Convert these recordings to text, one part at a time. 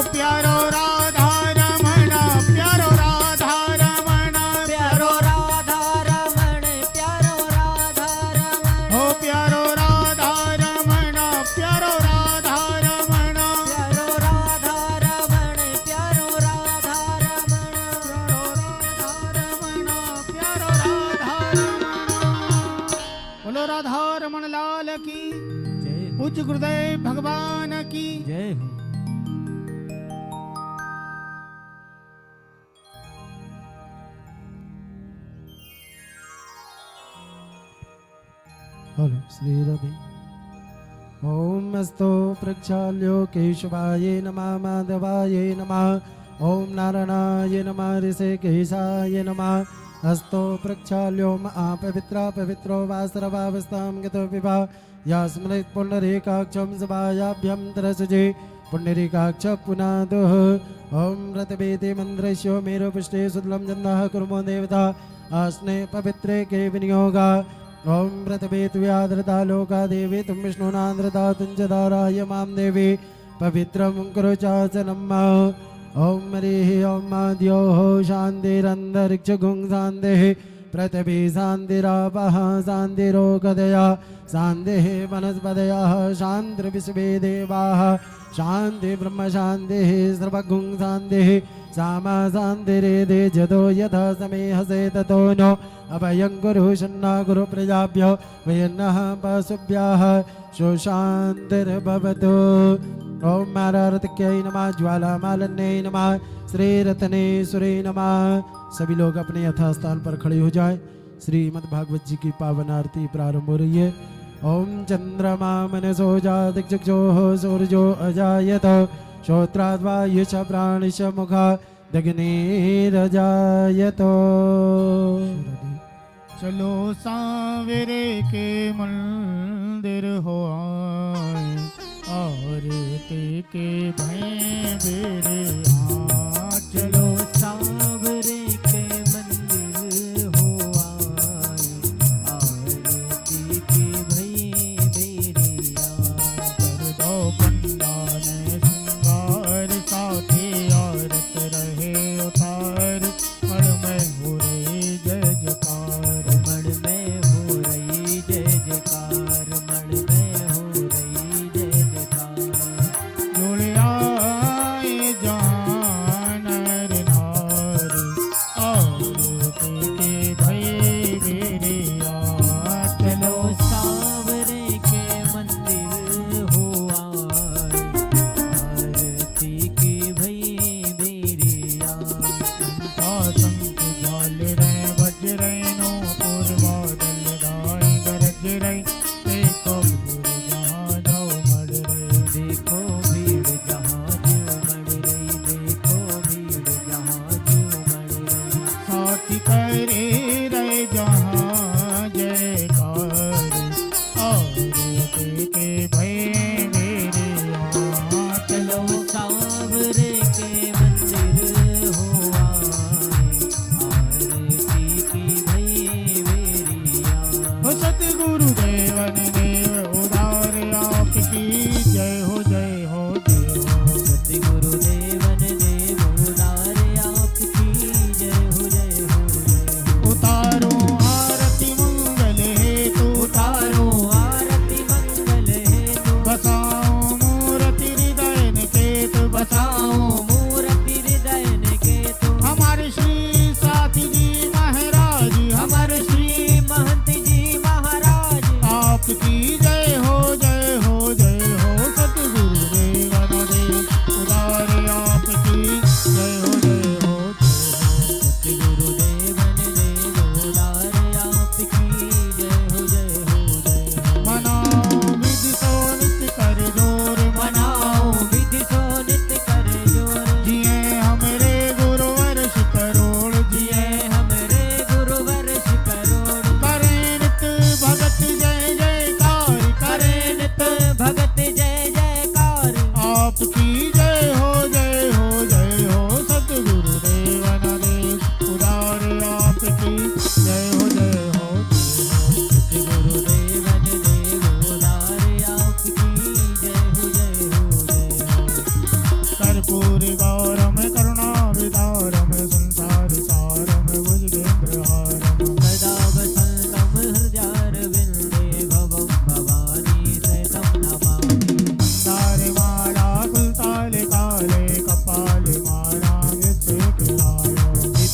प्यारो राधा रमण, प्यारो राधा रमण, प्यारो राधा रमण, प्यारो राधा रमण, हो प्यारो राधा रमण, प्यारो राधा रमण, प्यारो राधा रमण, प्यारो राधा रमण, प्यारो राधा रमण। बोलो राधा रमण लाल की, जय पूज्य गुरुदेव भगवान की। जय हो। हेलो श्री रवि। ओम अस्तो प्रक्षाल्यो केशवाय नमः माधवाय नमः। ओम नारायणाय नमः ऋषिकेशाय नमः। अस्तो प्रक्षाल्यो पवित्रा पवित्रो वासरवावस्थां गतो विभा यास्मृत् पुण्डरीकाक्षं सभायाभ्यं तरसजे पुण्डरीकाक्ष पुनादुः। ओम रतवेदे मन्त्रस्यो मेरुपुष्टे सुदलं जन्नः कुर्मो देवता आस्ने पवित्रे के विनियोगा। ओम व्रतवेतव्याद्रता लोका देवी तुम विष्णुनान्द्रता तुंजदाराय मां देवी पवित्रं कुरु चासनम्। ओम हरिः ओम आद्योः शान्तिरन्तरिक्षगुं शान्तिः पृथिवी शान्तिरापः शान्तिरोगदया शान्तिः वनस्पतयः शान्तिर्विश्वे देवाः शान्ति ब्रह्म शान्तिः सर्वगुं शान्तिः सामा शान्तिरेधे जतो यथा समेहसे ततो नो अभयं गुरु शन्ना गुरु प्रजाभ्यो वयन्नः पशुभ्यः सुशान्तिर्भवतु। ओम मारारत्यै नमः ज्वालामालन्यै नमः श्रीरत्नेश्वरी नमः। सभी लोग अपने यथास्थान पर खड़े हो जाएं। श्रीमद् भागवत जी की पावन आरती प्रारंभ हो रही है। ओम चंद्रमा मनसो जादिक्षोः सूर्यो अजायत श्रोत्राद्वायुष प्राणिश मुखा दग्निरजायत। चलो सांवरे के मंदिर हो आए, आरती के भैं बेड़े आ। चलो सांवरे के मंदिर हो आए, आरती के भई बेरिया। कर दो पंडाल श्रृंगार, साथे आरत रहे उतार। मण में हो रही जय जयकार, मण में हो रही जय जयकार, मण में हो रही जय जयकार। जुड़ आए जहाँ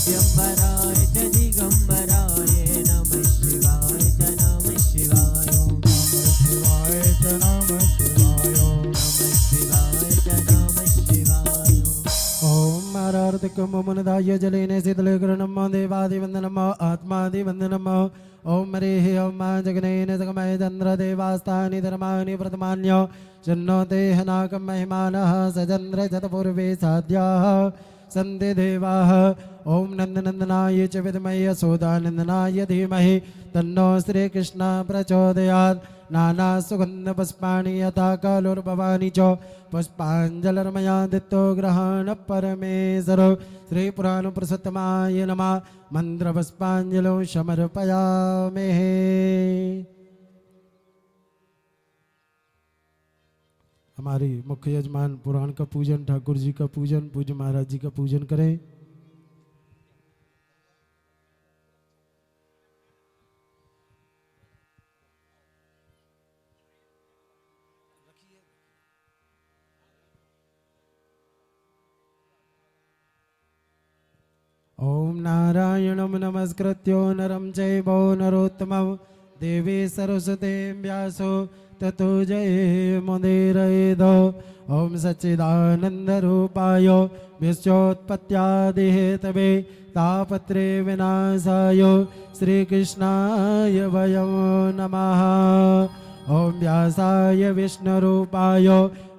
दिगंबराय च दिगंबराय नमः शिवाय च नमः शिवाय शिवाय च नमः शिवाय नमः शिवाय च नमः शिवाय ओम आरार्तिकम मुनदाय जलेने शीतले कृणम देवादिवंदनम आत्मादिवंदनम ओम मरेः ओम जगनेन जगमय चंद्र देवास्तानि धर्माणि प्रथमान्य जन्नो देहनाकं महिमानः सचंद्र जतपूर्वे साध्याः सन्ति देवाः ओम नंदनंदनाय च विद्महे यशोदानंदनाय धीमहि तन्नो श्रीकृष्ण प्रचोदयात् नाना सुगंध पुष्पाणि यथा कालोर्भवानि च पुष्पाञ्जलिर्मया दित्तो ग्रहण परमेश्वरो श्री पुराण पुरुषोत्तमाय नमः मंत्र पुष्पाञ्जलिं समर्पयामि। हमारे मुख्य यजमान पुराण का पूजन, ठाकुर जी का पूजन, पूज्य महाराज जी का पूजन करें। ओम नारायणं नमस्कृत्यो नरं चैव नरोत्तमं देवी सरस्वतीं व्यासो ततो जयमुदीरयेत्। ओम सच्चिदानन्दरूपाय विश्वोत्पत्त्यादिहेतवे तापत्रे विनाशाय श्रीकृष्णाय वयं नमः। ओम व्यासाय विष्णुरूपाय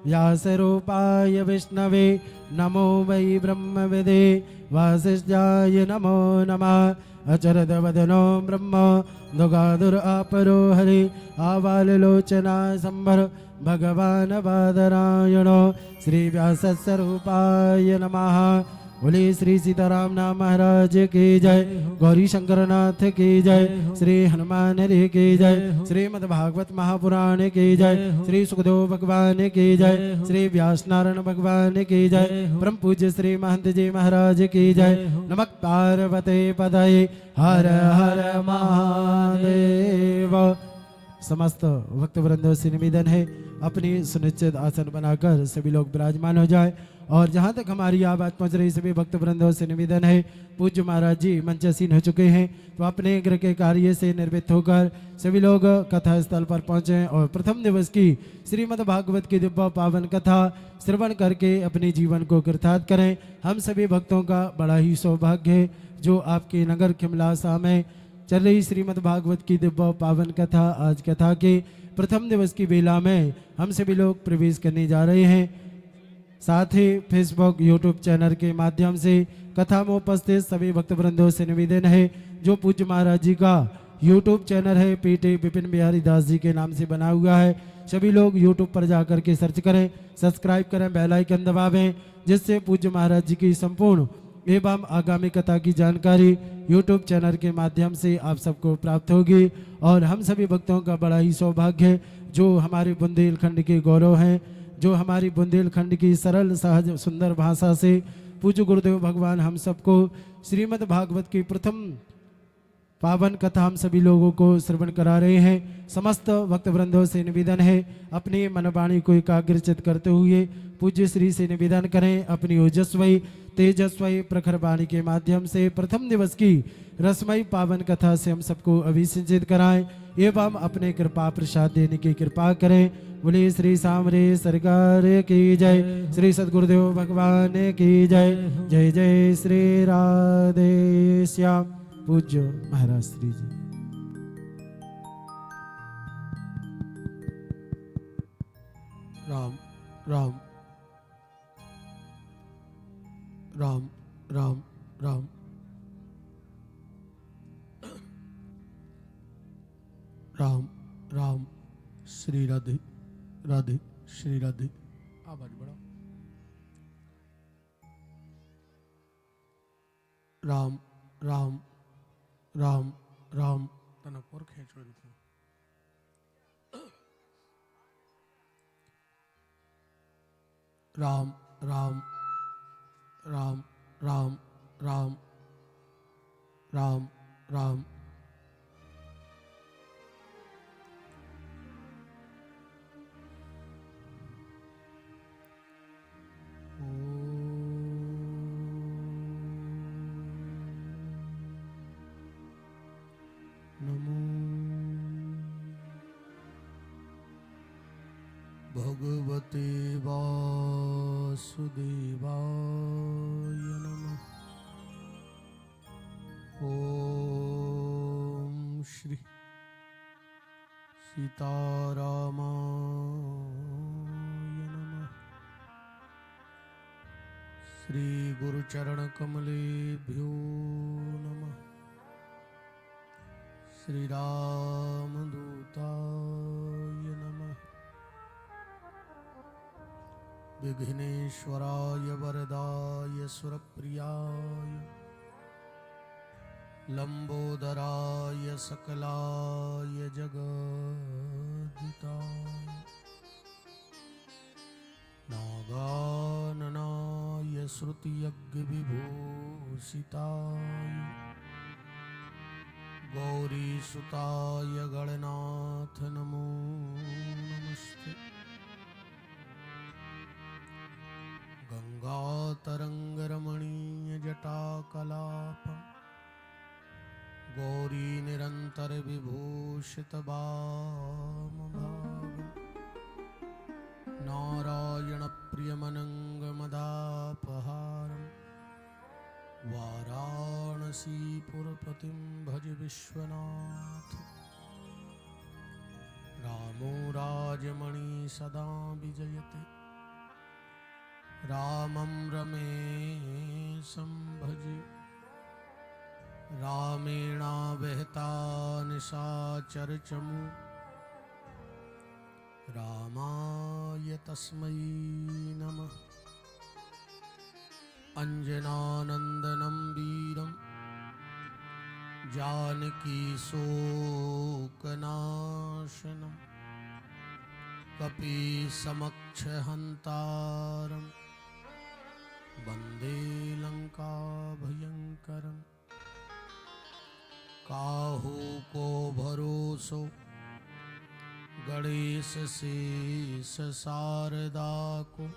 व्यासरूपाय विष्णवे नमो वै ब्रह्मविदे वासिष्ठाय नमो नमः। अचरदवदनो ब्रह्म दुगादुरापरो हरि आवाललोचना संभर भगवान बादरायणो श्री व्यासस्वरूपाय नमः। बोले श्री सीताराम नाम महाराज की जय, गौरी शंकर नाथ की जय, श्री हनुमान हरि की जय, श्रीमद् भागवत महापुराण की जय, श्री सुखदेव भगवान की जय, श्री व्यास नारायण भगवान की जय, परम पूज्य श्री महंत जी महाराज की जय। नमः पार्वती पतये हर हर महादेव। समस्त भक्त वृंदों से निवेदन है अपनी सुनिश्चित आसन बनाकर सभी लोग विराजमान हो जाए। और जहाँ तक हमारी आवाज़ पहुँच रही सभी भक्त वृंदों से निवेदन है, पूज्य महाराज जी मंचासीन हो चुके हैं, तो अपने गृह के कार्य से निर्वृत्त होकर सभी लोग कथा स्थल पर पहुँचें और प्रथम दिवस की श्रीमद् भागवत की दिव्य पावन कथा श्रवण करके अपने जीवन को कृतार्थ करें। हम सभी भक्तों का बड़ा ही सौभाग्य है जो आपके नगर किमलासा में चल रही श्रीमद् भागवत की दिव्य पावन कथा, आज कथा के प्रथम दिवस की बेला में हम सभी लोग प्रवेश करने जा रहे हैं। साथ ही फेसबुक यूट्यूब चैनल के माध्यम से कथा में उपस्थित सभी भक्त वृंदों से निवेदन है जो पूज्य महाराज जी का यूट्यूब चैनल है पीटी विपिन बिहारी दास जी के नाम से बना हुआ है, सभी लोग यूट्यूब पर जाकर के सर्च करें, सब्सक्राइब करें, बेल आइकन दबावें, जिससे पूज्य महाराज जी की संपूर्ण एवं आगामी कथा की जानकारी यूट्यूब चैनल के माध्यम से आप सबको प्राप्त होगी। और हम सभी भक्तों का बड़ा ही सौभाग्य है जो हमारे बुंदेलखंड के गौरव हैं, जो हमारी बुंदेलखंड की सरल सहज सुंदर भाषा से पूज्य गुरुदेव भगवान हम सबको श्रीमद् भागवत की प्रथम पावन कथा हम सभी लोगों को श्रवण करा रहे हैं। समस्त भक्त वृंदों से निवेदन है अपनी मनवाणी को एकाग्रचित करते हुए पूज्य श्री से निवेदन करें अपनी ओजस्वी तेजस्वी प्रखर वाणी के माध्यम से प्रथम दिवस की रसमयी पावन कथा से हम सबको अभिषेचित कराएं एवं अपने कृपा प्रसाद देने की कृपा करें। बोले श्री सामरे सरकार की जय, श्री सद्गुरुदेव भगवान की जय। जय जय श्री राधे श्याम। पूज्य महाराज श्री जी। राम राम राम राम राम राम राम श्री राधे राधे श्री राधे। आवाज बढ़ाओ। राम राम राम राम। तनक और खींचो इनको। राम राम राम राम राम राम राम। भगवते वासुदेवाय नमः। ओम श्री सीतारामाय नमः। श्री गुरुचरण कमलेभ्यो नमः। श्री रामदूताय नमः। विघ्नेश्वराय वरदाय सुरप्रियाय लंबोदराय सकलाय जगद्दिताय नागाननाय श्रुतियज्ञविभूषिताय गौरीसुताय गणनाथ नमो नमस्ते। गंगातरंगरमणीय जटाकलापम् गौरी निरंतर विभूषित वामभागम् नारायण प्रियमनंगमदापहारम् वाराणसीपुरपतिं भज विश्वनाथ। रामो राजमणि सदा विजयते रामं रमेशं भजे। रामेणावहता निशाचरचमु रामाय तस्मै नमः। अंजनानंदनं वीरं जानकी शोकनाशनं कपीसमक्षहन्तारं वन्दे लंकाभयंकरम्। काहू को भरोसो गणेश शेष शारदा को।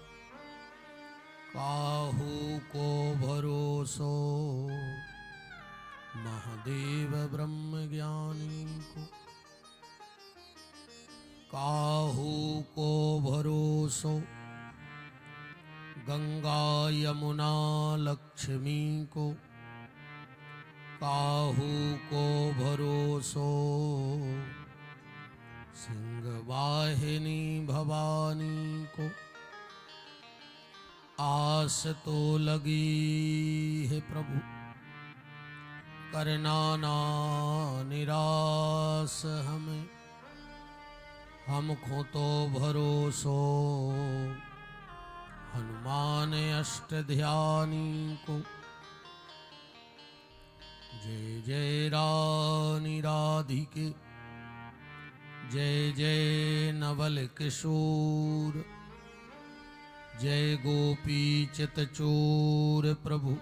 काहू को भरोसो महादेव ब्रह्म ज्ञानी को। काहू को भरोसो गंगा यमुना लक्ष्मी को। काहू को भरोसो सिंह वाहिनी भवानी को। आस तो लगी है प्रभु करना ना निराश हमें। हमको तो भरोसो हनुमान अष्ट ध्यानी को। जय जय रानी राधिके जय जय नवल किशोर। जय गोपी चितचोर प्रभु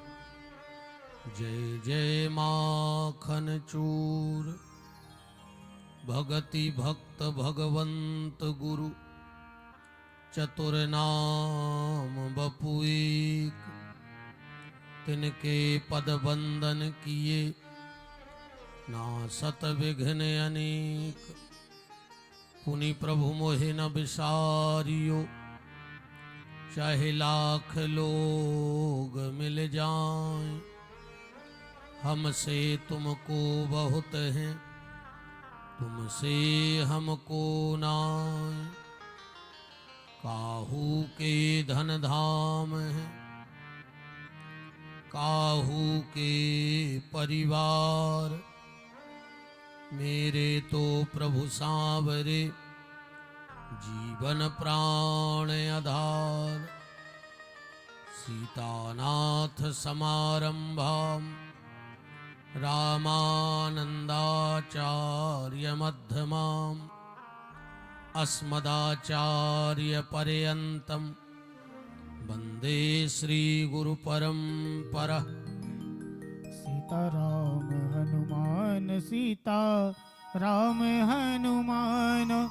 जय जय माखन चूर। भगति भक्त भगवंत गुरु चतुर नाम बपु एक। तिनके पद बंदन किए नासत विघ्न अनेक। पुनि प्रभु मोहि न बिसारियो चाहे लाख लोग मिल जाएं। हमसे तुमको बहुत है तुमसे हमको नाय। काहू के धन धाम है काहू के परिवार। मेरे तो प्रभु सांवरे जीवन प्राण आधार। सीतानाथ समारंभाम रामानंदाचार्य मध्यमाम। अस्मदाचार्य पर्यंतम वंदे श्री गुरु परंपरा। सीताराम हनुमान सीता राम हनुमान।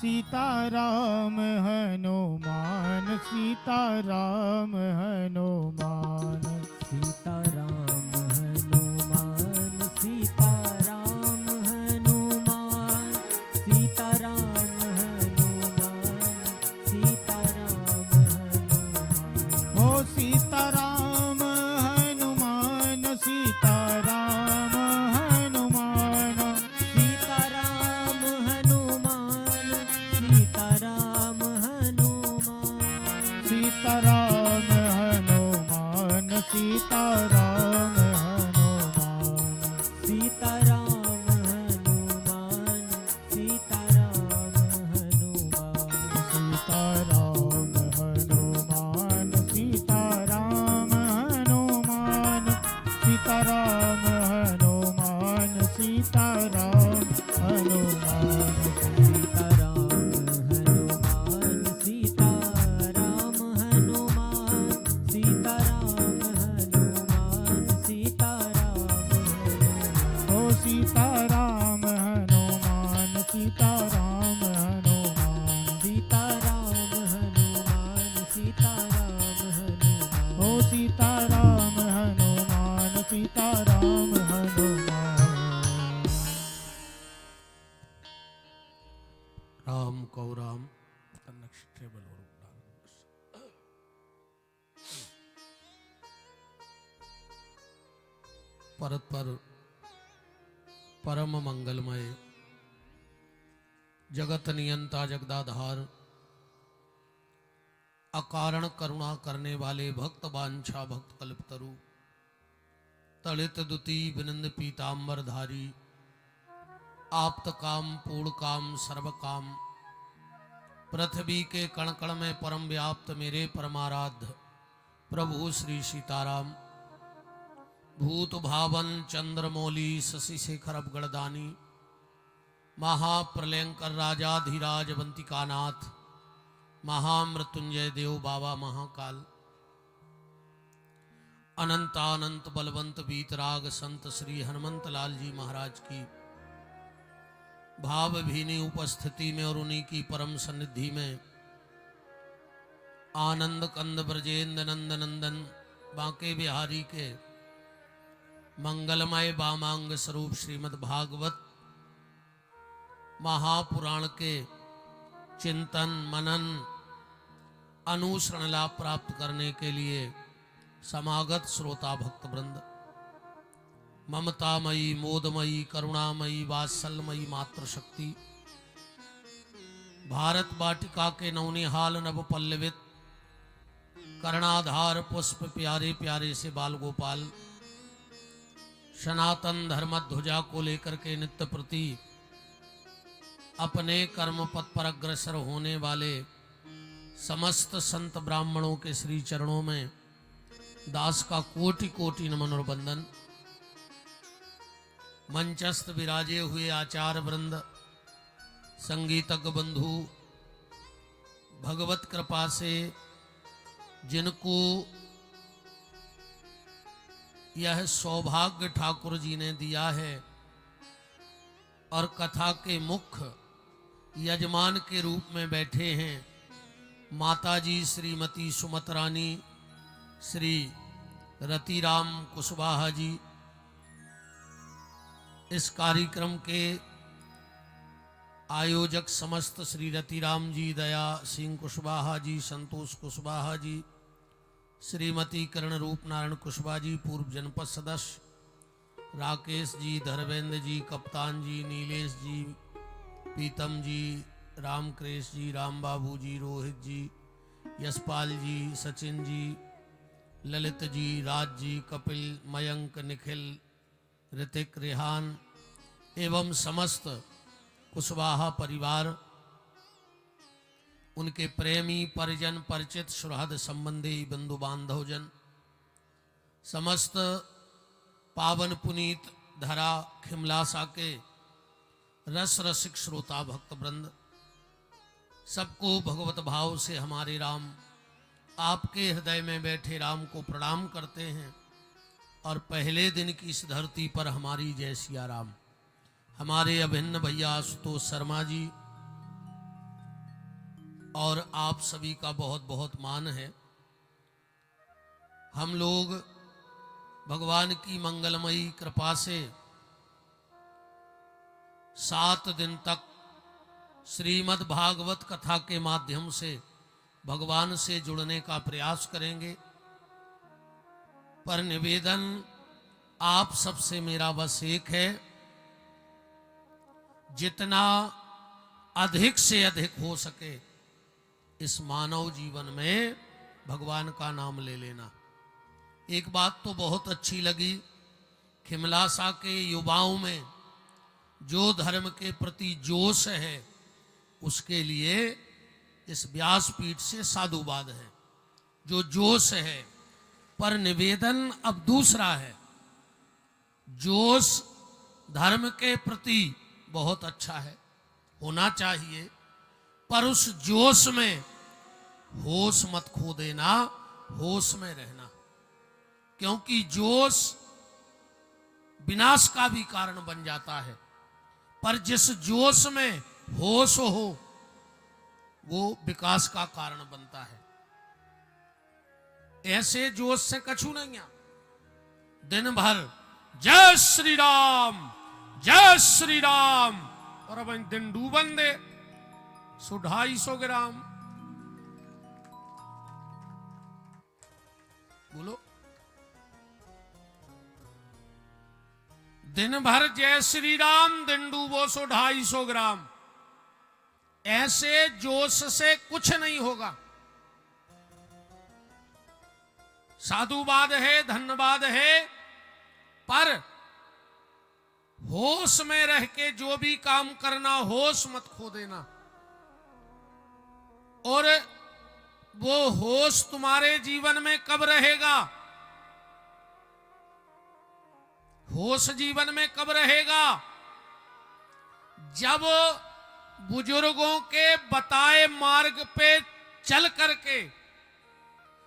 सीताराम हनुमान सीताराम हनुमान। सीताराम हनुमान सीताराम हनुमान सीताराम हनुमान सीताराम हनुमान सीताराम हनुमान सीताराम हनुमान सीताराम हनुमान सीताराम हनुमान सीताराम हनुमान ओ सीताराम हनुमान सीताराम हनुमान सीताराम हनुमान सीताराम हनुमान ओ सीताराम हनुमान सीताराम हनुमान राम कौ राम नेक्स्ट परत परम मंगलमय जगत नियंता जगदाधार अकारण करुणा करने वाले भक्त वांछा भक्त कल्पतरु तड़ित दुति विनंद पीतांबर धारी आप्त काम पूर्ण काम सर्व काम पृथ्वी के कण कण में परम व्याप्त मेरे परमाराध्य प्रभु श्री सीताराम भूत भावन चंद्रमौली शशि शेखर अवगणदानी महाप्रलयंकर राजाधिराज वंतिकानाथ महामृत्युंजय देव बाबा महाकाल अनंतानंत बलवंत वीतराग संत श्री हनुमंत लाल जी महाराज की भाव भीनी उपस्थिति में और उन्हीं की परम सन्निधि में आनंद कंद ब्रजेंद्र नंद नंदन बांके बिहारी के मंगलमय वामांग स्वरूप श्रीमद् भागवत महापुराण के चिंतन मनन अनुसरण लाभ प्राप्त करने के लिए समागत श्रोता भक्त वृंद ममतामयी मोदमयी करुणामयी वात्सल्यमयी मातृशक्ति भारत वाटिका के नवनिहाल नव पल्लवित कर्णाधार पुष्प प्यारे प्यारे से बाल गोपाल सनातन धर्म ध्वजा को लेकर के नित्य प्रति अपने कर्म पथ पर अग्रसर होने वाले समस्त संत ब्राह्मणों के श्री चरणों में दास का कोटि कोटि नमन और वंदन। मंचस्थ विराजे हुए आचार्य वृंद संगीतज्ञ बंधु भगवत कृपा से जिनको यह सौभाग्य ठाकुर जी ने दिया है और कथा के मुख्य यजमान के रूप में बैठे हैं माताजी श्रीमती सुमत रानी श्री रतिराम कुशवाहा जी, इस कार्यक्रम के आयोजक समस्त श्री रतिराम जी, दया सिंह कुशवाहा जी, संतोष कुशवाहा जी, श्रीमती कर्ण रूप नारायण कुशवाहा जी, पूर्व जनपद सदस्य राकेश जी, धर्मेंद्र जी, कप्तान जी, नीलेश जी, पीतम जी, रामकृष्ण जी, राम बाबू जी, रोहित जी, यशपाल जी, सचिन जी, ललित जी, राज जी, कपिल, मयंक, निखिल, ऋतिक, रेहान एवं समस्त कुशवाहा परिवार, उनके प्रेमी परिजन परिचित सुहृद संबंधी बंधु बांधवजन, समस्त पावन पुनीत धरा खिमलासा के रस रसिक श्रोता भक्त वृंद, सबको भगवत भाव से हमारे राम आपके हृदय में बैठे राम को प्रणाम करते हैं। और पहले दिन की इस धरती पर हमारी जय सिया राम। हमारे अभिन्न भैया आशुतोष शर्मा जी और आप सभी का बहुत बहुत मान है। हम लोग भगवान की मंगलमयी कृपा से 7 दिन तक श्रीमद् भागवत कथा के माध्यम से भगवान से जुड़ने का प्रयास करेंगे। पर निवेदन आप सबसे मेरा बस एक है, जितना अधिक से अधिक हो सके इस मानव जीवन में भगवान का नाम ले लेना। एक बात तो बहुत अच्छी लगी, खिमलासा के युवाओं में जो धर्म के प्रति जोश है उसके लिए इस व्यासपीठ से साधुवाद है, जो जोश है। पर निवेदन अब दूसरा है जोश धर्म के प्रति बहुत अच्छा है, होना चाहिए, पर उस जोश में होश मत खो देना, होश में रहना, क्योंकि जोश विनाश का भी कारण बन जाता है। पर जिस जोश में होश हो वो विकास का कारण बनता है। ऐसे जोश से कछु नहीं है। दिन भर जय श्री राम जय श्री राम, और अब दिन डूबन दे 250 ग्राम बोलो। दिन भर जय श्री राम, दिन डूबो 250 ग्राम। ऐसे जोश से कुछ नहीं होगा। साधुवाद है, धन्यवाद है, पर होश में रह के जो भी काम करना, होश मत खो देना। और वो होश तुम्हारे जीवन में कब रहेगा? होश जीवन में कब रहेगा? जब बुजुर्गों के बताए मार्ग पे चल करके,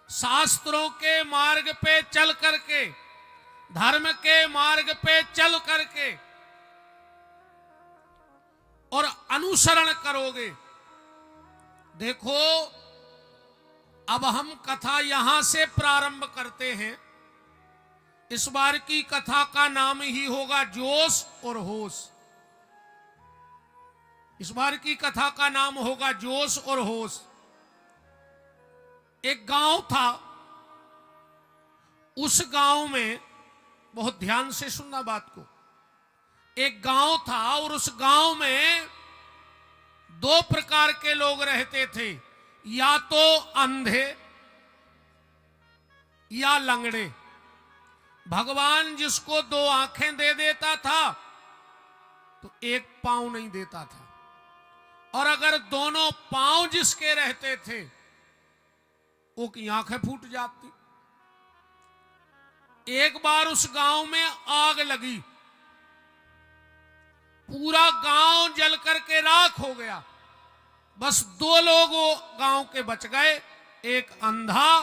शास्त्रों के मार्ग पे चल करके, धर्म के मार्ग पे चल करके और अनुसरण करोगे। देखो, अब हम कथा यहां से प्रारंभ करते हैं। इस बार की कथा का नाम ही होगा जोश और होश। इस बार की कथा का नाम होगा जोश और होश। एक गांव था, उस गांव में, बहुत ध्यान से सुनना बात को, एक गांव था और उस गांव में 2 प्रकार के लोग रहते थे, या तो अंधे या लंगड़े। भगवान जिसको 2 आंखें दे देता था तो 1 पांव नहीं देता था, और अगर दोनों पांव जिसके रहते थे वो की आंखें फूट जाती। एक बार उस गांव में आग लगी, पूरा गांव जल करके राख हो गया। बस 2 लोग गांव के बच गए, एक अंधा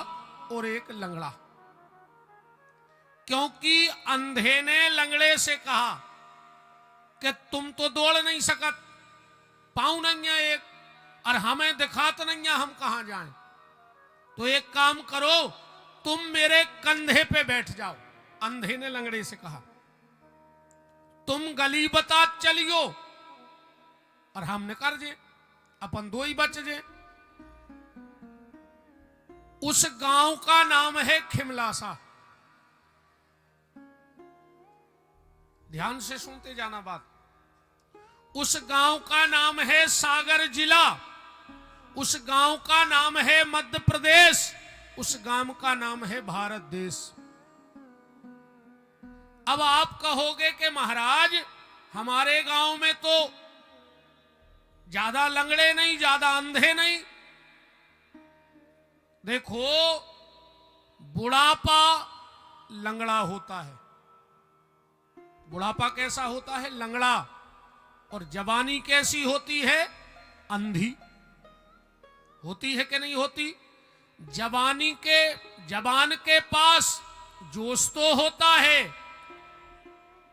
और एक लंगड़ा। क्योंकि अंधे ने लंगड़े से कहा कि तुम तो दौड़ नहीं सकत, पांव नहीं है एक, और हमें दिखात नहीं है, हम कहां जाएं। तो एक काम करो, तुम मेरे कंधे पे बैठ जाओ। अंधे ने लंगड़े से कहा, तुम गली बता चलियो और हम निकर जे, अपन 2 ही बच जे। उस गांव का नाम है खिमलासा। ध्यान से सुनते जाना बात। उस गांव का नाम है सागर जिला, उस गांव का नाम है मध्य प्रदेश, उस गांव का नाम है भारत देश। अब आप कहोगे कि महाराज हमारे गांव में तो ज्यादा लंगड़े नहीं, ज्यादा अंधे नहीं। देखो, बुढ़ापा लंगड़ा होता है। बुढ़ापा कैसा होता है? लंगड़ा। और जवानी कैसी होती है? अंधी। होती है कि नहीं होती? जवान के पास जोश तो होता है,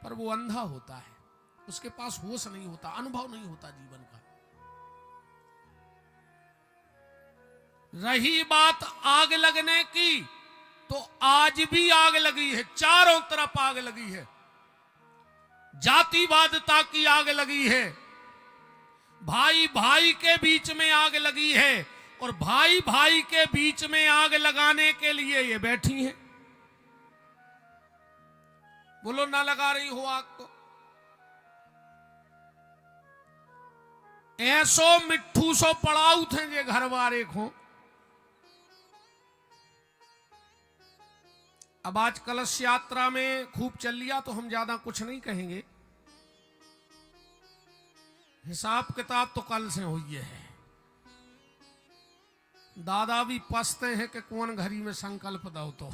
पर वो अंधा होता है, उसके पास होश नहीं होता, अनुभव नहीं होता जीवन का। रही बात आग लगने की, तो आज भी आग लगी है, चारों तरफ आग लगी है। जातिवादता की आग लगी है, भाई भाई के बीच में आग लगी है, और भाई भाई के बीच में आग लगाने के लिए ये बैठी हैं। बोलो, ना लगा रही हो आग तो? ऐसो मिट्ठू सो पड़ाऊ थे जे घर वारे को। अब आज कलश यात्रा में खूब चल लिया तो हम ज्यादा कुछ नहीं कहेंगे। हिसाब किताब तो कल से हुई है। दादा भी पछते हैं कि कौन घड़ी में संकल्प दो तो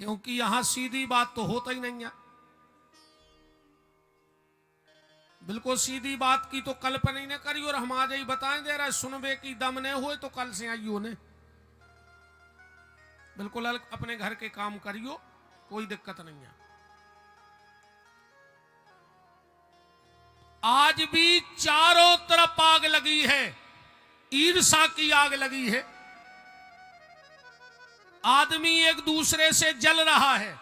क्योंकि यहां सीधी बात तो होता ही नहीं है। बिल्कुल सीधी बात की तो कल्पना ही न करी और हम आज ही बताएं दे रहे सुनबे की दम ने हुए तो कल से आइयो ने। बिल्कुल अपने घर के काम करियो, कोई दिक्कत नहीं है। आज भी चारों तरफ आग लगी है, ईर्ष्या की आग लगी है। आदमी एक दूसरे से जल रहा है,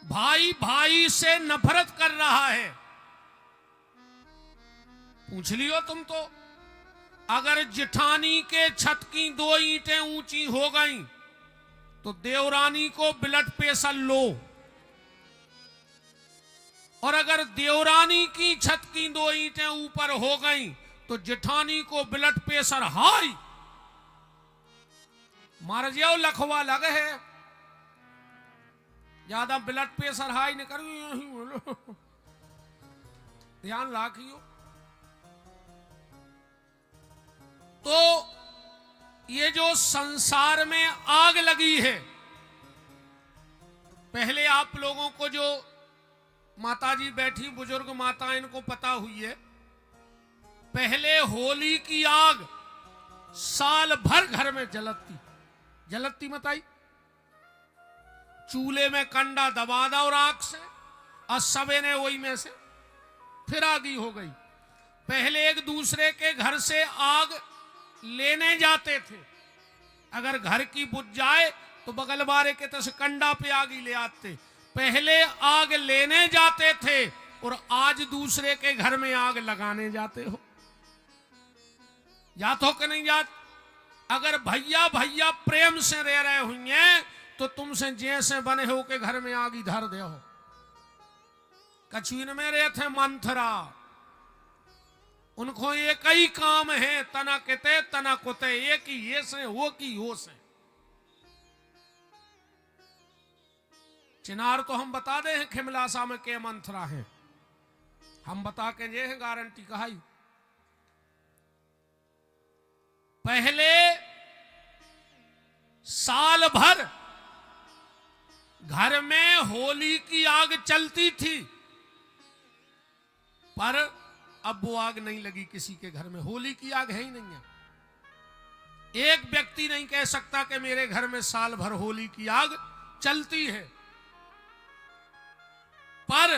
भाई भाई से नफरत कर रहा है। पूछ लियो तुम तो, अगर जिठानी के छत की 2 ईंटें ऊंची हो गई तो देवरानी को ब्लड प्रेशर लो, और अगर देवरानी की छत की 2 ईंटें ऊपर हो गई तो जिठानी को ब्लड प्रेशर हाई। मर जाओ लखवा लगे है, ज्यादा ब्लड प्रेशर हाई नहीं करो, ध्यान रखियो। तो ये जो संसार में आग लगी है, पहले आप लोगों को जो माताजी बैठी बुजुर्ग माता इनको पता हुई है, पहले होली की आग साल भर घर में जलती मत आई। चूल्हे में कंडा दबा दो राख से, और सबे ने वही में से फिर आगी हो गई। पहले एक दूसरे के घर से आग लेने जाते थे, अगर घर की बुझ जाए तो बगल वाले के तस कंडा पे आगी ले आते। पहले आग लेने जाते थे और आज दूसरे के घर में आग लगाने जाते हो। जात हो कि नहीं जात? अगर भैया भैया प्रेम से रह रहे हुए तो तुमसे जैसे बने हो के घर में आग धर दे हो। कछुइन में रहे थे मंथरा, उनको एक ही काम है, तना किते तना कुते, एक ही ये से वो की हो से। चिनार तो हम बता दे हैं खिमलासा में के मंथरा है, हम बता के ये है गारंटी कहाई। पहले साल भर घर में होली की आग चलती थी, पर अब वो आग नहीं लगी किसी के घर में, होली की आग है ही नहीं है। एक व्यक्ति नहीं कह सकता कि मेरे घर में साल भर होली की आग चलती है। पर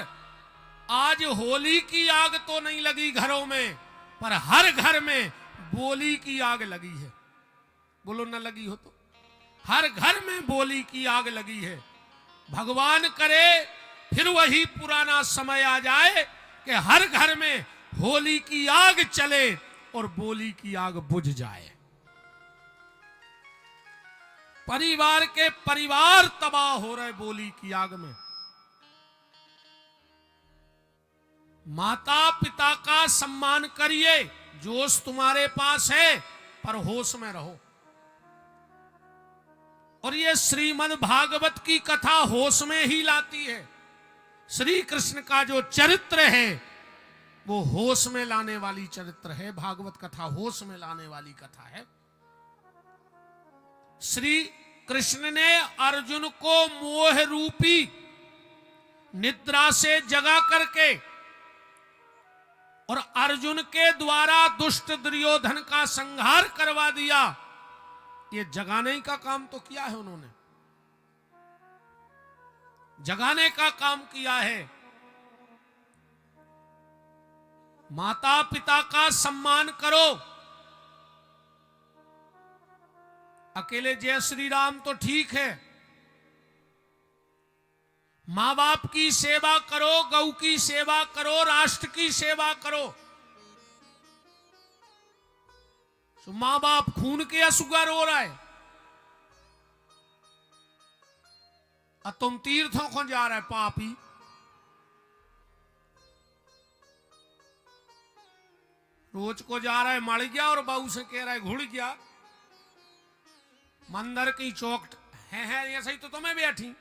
आज होली की आग तो नहीं लगी घरों में, पर हर घर में बोली की आग लगी है। बोलो ना लगी हो तो, हर घर में बोली की आग लगी है। भगवान करे फिर वही पुराना समय आ जाए कि हर घर में होली की आग चले और बोली की आग बुझ जाए। परिवार के परिवार तबाह हो रहे बोली की आग में। माता पिता का सम्मान करिए, जोश तुम्हारे पास है, पर होश में रहो। और ये श्रीमद् भागवत की कथा होश में ही लाती है। श्री कृष्ण का जो चरित्र है वो होश में लाने वाली चरित्र है। भागवत कथा होश में लाने वाली कथा है। श्री कृष्ण ने अर्जुन को मोह रूपी निद्रा से जगा करके और अर्जुन के द्वारा दुष्ट दुर्योधन का संहार करवा दिया। ये जगाने का काम तो किया है उन्होंने, जगाने का काम किया है। माता पिता का सम्मान करो। अकेले जय श्री राम तो ठीक है, मां बाप की सेवा करो, गौ की सेवा करो, राष्ट्र की सेवा करो। तो मां बाप खून के असुगर हो रहा है और तुम तीर्थों को जा रहे पापी। रोज को जा रहा है मर गया और बहू से कह रहा है घुड़ गया। मंदिर की चौकट है ऐसा ही तो तुम्हें बैठी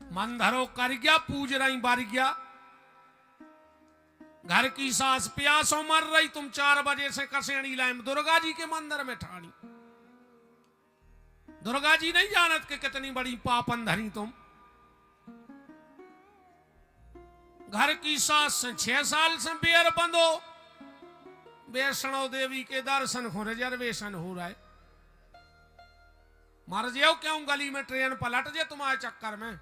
मंदिरों कर गया, पूज रही बार गया। घर की सास प्यासों मर रही, तुम 4 बजे से कसेड़ी लाइन दुर्गा जी के मंदिर में ठाणी। दुर्गा जी नहीं जानत कि कितनी बड़ी पापन धरी तुम। घर की सास से 6 साल से बेर बंधो, वैष्णो देवी के दर्शन को रिजर्वेशन हो रहा है। मर जाओ क्यों गली में ट्रेन पलट जाए तुम्हारे चक्कर में।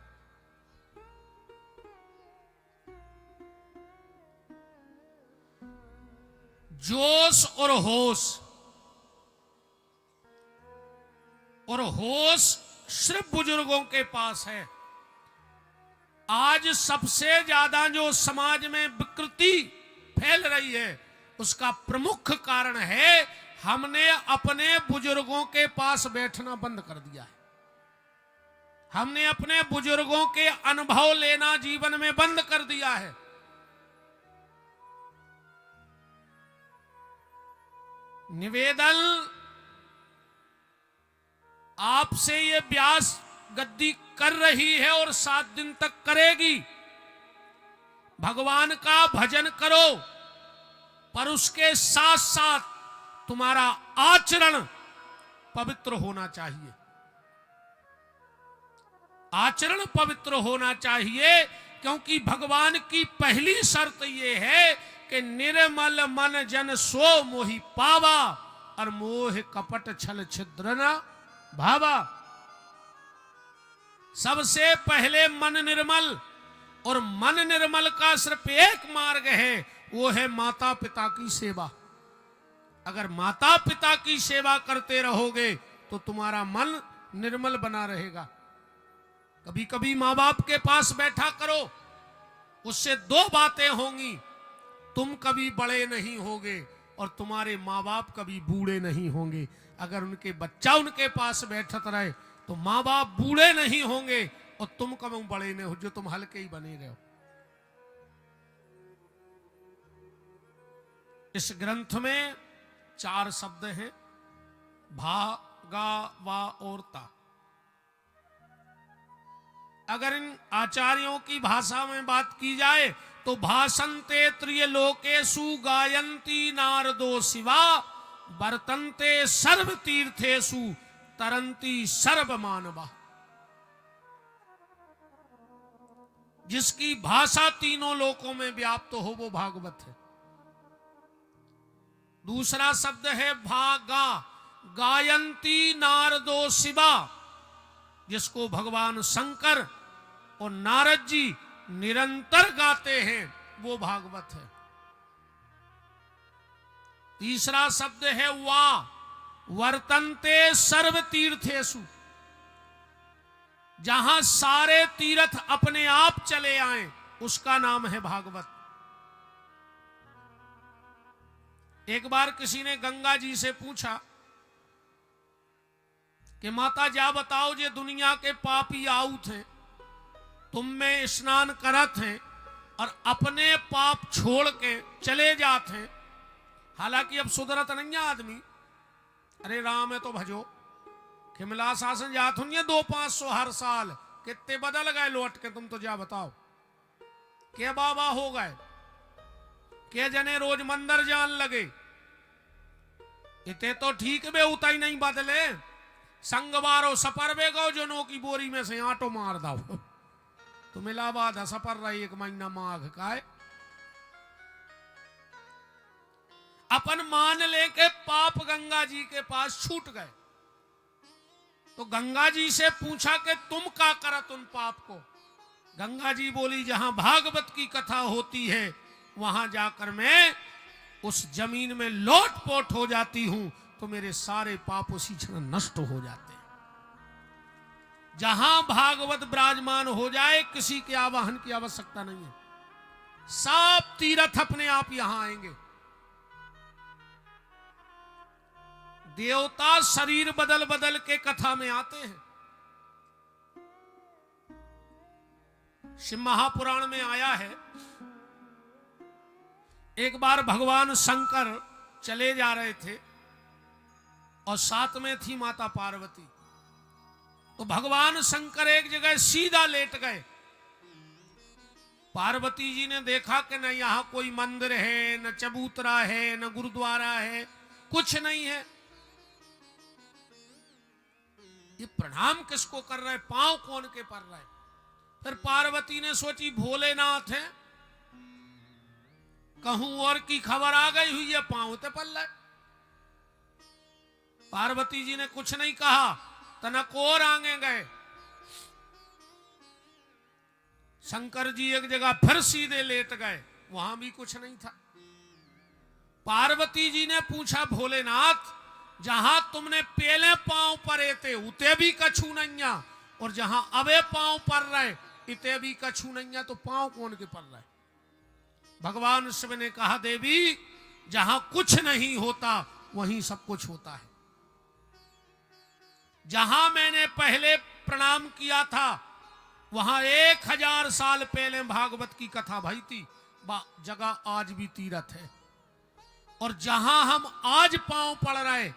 जोश और होश सिर्फ बुजुर्गों के पास है। आज सबसे ज्यादा जो समाज में विकृति फैल रही है उसका प्रमुख कारण है हमने अपने बुजुर्गों के पास बैठना बंद कर दिया है। हमने अपने बुजुर्गों के अनुभव लेना जीवन में बंद कर दिया है। निवेदन आपसे ये व्यास गद्दी कर रही है और 7 दिन तक करेगी। भगवान का भजन करो, पर उसके साथ साथ तुम्हारा आचरण पवित्र होना चाहिए। आचरण पवित्र होना चाहिए, क्योंकि भगवान की पहली शर्त यह है कि निर्मल मन जन सो मोहि पावा, और मोह कपट छल छिद्र न भावा। सबसे पहले मन निर्मल, और मन निर्मल का सिर्फ एक मार्ग है, वो है माता पिता की सेवा। अगर माता पिता की सेवा करते रहोगे तो तुम्हारा मन निर्मल बना रहेगा। कभी कभी माँ बाप के पास बैठा करो, उससे 2 बातें होंगी, तुम कभी बड़े नहीं होगे और तुम्हारे माँ बाप कभी बूढ़े नहीं होंगे। अगर उनके बच्चा उनके पास बैठत रहे तो माँ बाप बूढ़े नहीं होंगे और तुम कभी बड़े नहीं हो, जो तुम हल्के ही बने रहो। इस ग्रंथ में 4 शब्द हैं, भा, गा, वा और ता। अगर इन आचार्यों की भाषा में बात की जाए तो भाषन्ते त्रिय लोकेषु गायन्ति नारदो शिवा, वर्तन्ते सर्व तीर्थेषु तरन्ति सर्व मानवा। जिसकी भाषा तीनों लोकों में व्याप्त हो वो भागवत है। दूसरा शब्द है भागा, गायन्ति नारदो शिवा, जिसको भगवान शंकर और नारद जी निरंतर गाते हैं वो भागवत है। तीसरा शब्द है वा, वर्तन्ते सर्व तीर्थेषु, जहां सारे तीर्थ अपने आप चले आए उसका नाम है भागवत। एक बार किसी ने गंगा जी से पूछा कि माता जा बताओ, जे दुनिया के पापी आऊ थे, तुम में स्नान करत हैं और अपने पाप छोड़ के चले जाते हैं, हालांकि अब सुधरत नहीं है आदमी। अरे राम है तो भजो, खिमला शासन जात हूं 200-500 हर साल, कितने बदल गए लौट के, तुम तो जा बताओ। के बाबा हो गए, के जने रोज मंदिर जान लगे, इतने तो ठीक बे, उता ही नहीं बदले। संगवारो सपर बे गो, जनों की बोरी में से आटो मार दाओ तो मिलाबाद सपर रही 1 महीना माघ का है। अपन मान ले के पाप गंगा जी के पास छूट गए, तो गंगा जी से पूछा कि तुम क्या करत उन पाप को। गंगा जी बोली, जहां भागवत की कथा होती है वहां जाकर मैं उस जमीन में लोटपोट हो जाती हूं, तो मेरे सारे पाप उसी क्षण नष्ट हो जाते हैं। जहां भागवत विराजमान हो जाए किसी के आवाहन की आवश्यकता नहीं है, सब तीर्थ अपने आप यहां आएंगे। देवता शरीर बदल बदल के कथा में आते हैं। शिव महापुराण में आया है, एक बार भगवान शंकर चले जा रहे थे और साथ में थी माता पार्वती। तो भगवान शंकर एक जगह सीधा लेट गए। पार्वती जी ने देखा कि न यहां कोई मंदिर है, न चबूतरा है, न गुरुद्वारा है, कुछ नहीं है। ये प्रणाम किसको कर रहे, पांव कौन के पर रहे। फिर पार्वती ने सोची भोलेनाथ है, कहूं और की खबर आ गई हुई है, पांव ते पल रहे। पार्वती जी ने कुछ नहीं कहा, तनक और आगे गए। शंकर जी एक जगह फिर सीधे लेट गए, वहां भी कुछ नहीं था। पार्वती जी ने पूछा भोलेनाथ, जहां तुमने पहले पांव परे थे उते भी कछु नहीं है, और जहां अबे पांव पर रहे इते भी कछु नहीं है, तो पांव कौन के पर रहे। भगवान शिव ने कहा, देवी जहां कुछ नहीं होता वहीं सब कुछ होता है। जहां मैंने पहले प्रणाम किया था वहां 1000 साल पहले भागवत की कथा भई थी, जगह आज भी तीर्थ है। और जहां हम आज पांव पड़ रहे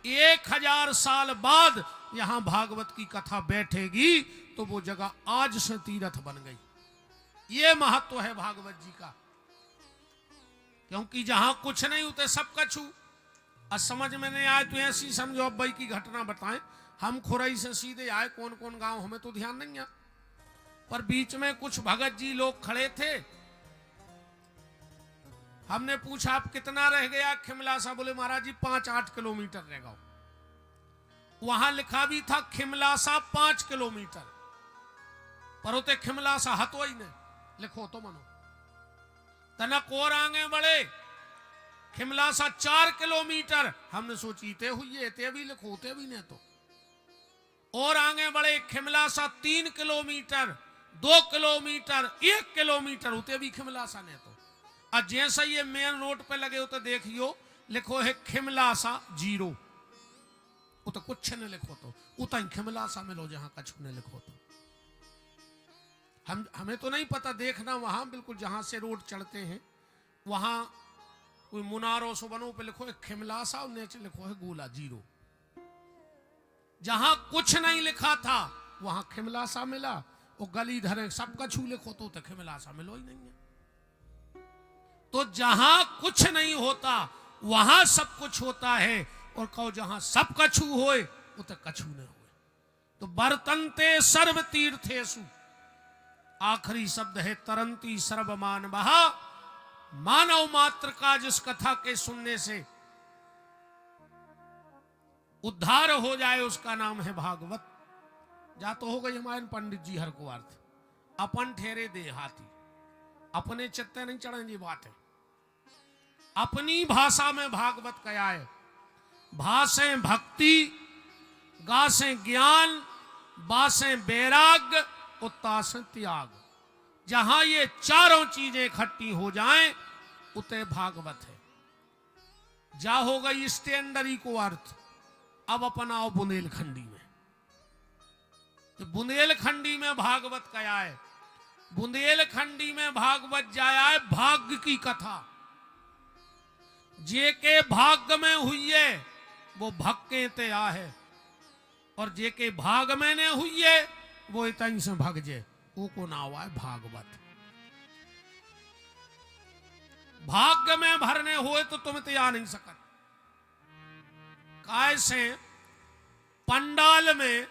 1000 साल बाद यहां भागवत की कथा बैठेगी तो वो जगह आज से तीर्थ बन गई। ये महत्व है भागवत जी का, क्योंकि जहां कुछ नहीं होते सब कछु। अब समझ में नहीं आए तो ऐसी समझो, अब भाई की घटना बताएं। हम खुरई से सीधे आए, कौन कौन गांव हमें तो ध्यान नहीं है, पर बीच में कुछ भगत जी लोग खड़े थे। हमने पूछा आप कितना रह गया खिमलासा, बोले महाराज जी 5-8 किलोमीटर रह गया। वहां लिखा भी था खिमलासा 5 किलोमीटर, पर उते खिमलासा हतो ही नहीं, लिखो तो मनो। तनक और आगे बढ़े, खिमलासा 4 किलोमीटर, हमने सोची ते हुई है, ते भी लिखो, ते भी नहीं तो। और आगे बढ़े, खिमलासा 3 किलोमीटर, 2 किलोमीटर, 1 किलोमीटर, उते भी खिमलासा ने तो। और जैसा ये मेन रोड पे लगे हो तो देखियो लिखो है खिमलासा 0, वो तो कुछ नहीं लिखो तो उतना ही खिमलासा मिलो जहां कछु नहीं लिखो तो। हमें तो नहीं पता, देखना वहां बिल्कुल जहां से रोड चढ़ते हैं वहां कोई मुनारो सो बनो पे लिखो है खिमलासा, और नीचे लिखो है गोला 0। जहां कुछ नहीं लिखा था वहां खिमलासा मिला, और गली धरे सब कछु लिखो तो खिमलासा मिलो ही नहीं है। तो जहां कुछ नहीं होता वहां सब कुछ होता है, और कहो जहां सब कछु होए वो तो कछु न होए। तो बर्तनते सर्व तीर्थेषु, आखिरी शब्द है तरंती सर्वमान बहा। मानव मात्र का जिस कथा के सुनने से उद्धार हो जाए उसका नाम है भागवत। जा तो हो गई हमारे पंडित जी हर को अर्थ, अपन ठहरे देहाती, अपने चित्ते नहीं चढ़े जी बात है। अपनी भाषा में भागवत कया है, भाषे भक्ति, गासे ज्ञान, बासे वैराग्य, उत्तासे त्याग। जहां ये चारों चीजें इकट्ठी हो जाएं उते भागवत है। जा हो गई स्टैंडरी को अर्थ। अब अपनाओ बुंदेलखंडी में। तो बुंदेलखंडी में भागवत कया है, बुंदेलखंडी में भागवत जाया है भाग्य की कथा। जे के भाग्य में हुई है वो भक्के ते आ है, और जे के भाग में ने हुई है वो इतनी से भग जे, वो को नाम है भागवत। भाग्य में भरने हुए तो तुम ते आ नहीं सकत। कैसे पंडाल में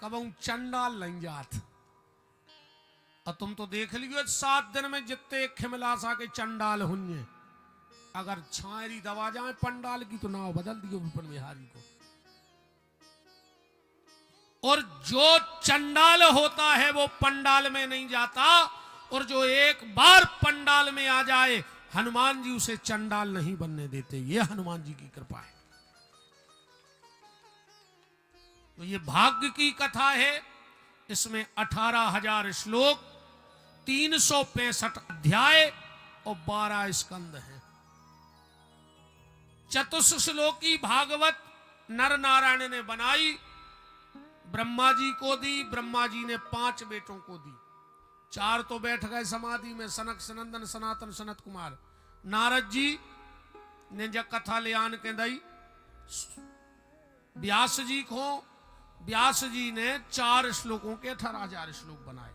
कबू चंडाल नहीं जात, और तुम तो देख लियो 7 दिन में जितने खिमलासा के चंडाल हुए, अगर छायरी दबा जाए पंडाल की तो नाव बदल दियो विपिन बिहारी को। और जो चंडाल होता है वो पंडाल में नहीं जाता, और जो एक बार पंडाल में आ जाए हनुमान जी उसे चंडाल नहीं बनने देते। ये हनुमान जी की कृपा है। तो ये भाग्य की कथा है। इसमें 18,000 श्लोक, 365 अध्याय और 12 स्कंद हैं। चतुश्लोकी भागवत नर नारायण ने बनाई, ब्रह्मा जी को दी। ब्रह्मा जी ने 5 बेटों को दी, 4 तो बैठ गए समाधि में, सनक सनंदन सनातन सनत कुमार। नारद जी ने जब कथा ले आन के दई व्यास जी को, व्यास जी ने 4 श्लोकों के 18,000 श्लोक बनाए।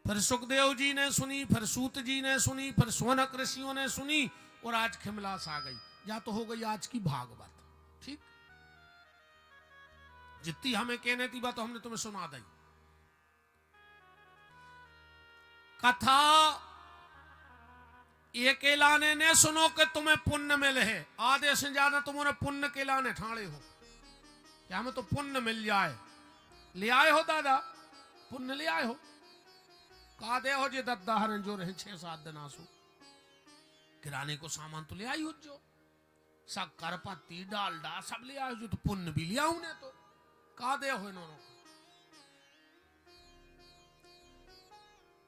फिर सुखदेव जी ने सुनी, फिर सूत जी ने सुनी, फिर सोनक ऋषियों ने सुनी, और आज खिमलास आ गई। या तो हो गई आज की भागवत। ठीक, जितनी हमें कहने थी बात तो हमने तुम्हें सुना दी। कथा ये केलाने ने सुनो कि तुम्हें पुण्य मिले है, आधे से ज्यादा तुम्हारे पुण्य केलाने ठाणे हो कि हमें तो पुण्य मिल जाए। ले आए हो दादा, पुण्य ले आए हो, कहा दे हो जे दद्दा हरन जो रहे 6-7 दिन आसू किराने को सामान तो ले आई हो, जो शक्कर पत्ती डालडा सब ले आए, जो तो पुण्य भी लिया उन्हें तो कहा दे हो इन्होंने।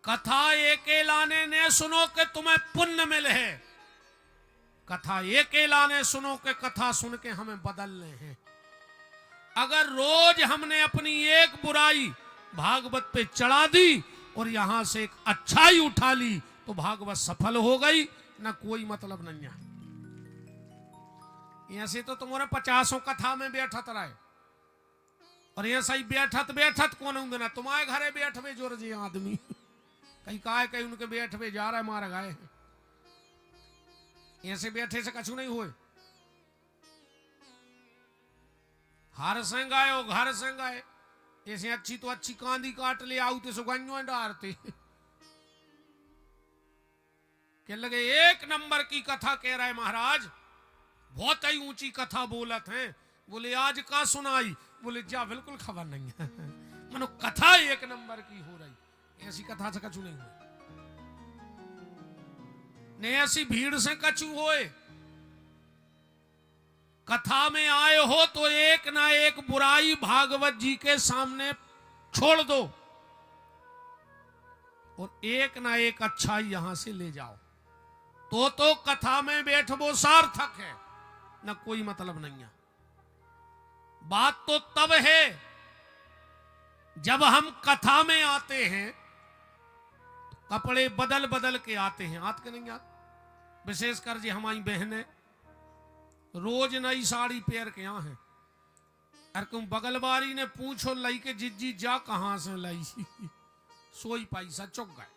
कथा एक लाने ने सुनो कि तुम्हें पुण्य मिले है, कथा एक लाने सुनो कि कथा सुन के हमें बदलने हैं। अगर रोज हमने अपनी एक बुराई भागवत पे चढ़ा दी और यहां से एक अच्छाई उठा ली तो भागवत सफल हो गई, ना कोई मतलब नहीं है। ऐसे तो तुम्हारे 50 कथा में बैठत रहे और ऐसा ही बैठत बैठत कौन होंगे ना तुम्हारे घरे बैठवे जो रजे आदमी कहीं कहा कहीं उनके बैठवे जा रहा है मार गए, ऐसे बैठे से कछु नहीं हुए। हर संग आयो घर संग आए, ऐसे अच्छी तो अच्छी कांदी काट ले आऊ तो सुगन्यो डारते कह लगे एक नंबर की कथा कह रहा है महाराज, बहुत ही ऊंची कथा बोलत हैं। बोले आज का सुनाई, बोले जा बिल्कुल खबर नहीं है मनो कथा एक नंबर की हो रही, ऐसी कथा से कछु नहीं हुई, नहीं ऐसी भीड़ से कछु होए। कथा में आए हो तो एक ना एक बुराई भागवत जी के सामने छोड़ दो और एक ना एक अच्छाई यहां से ले जाओ, तो कथा में बैठो सार्थक है, ना कोई मतलब नहीं है। बात तो तब है जब हम कथा में आते हैं तो कपड़े बदल बदल के आते हैं, आत के नहीं आते। विशेषकर जी हमारी बहनें रोज नई साड़ी पहन के यहाँ हैं, अरे तुम बगलवारी ने पूछो लाई के जिज्जी जा कहां से लाई सोई पैसा चुक गए।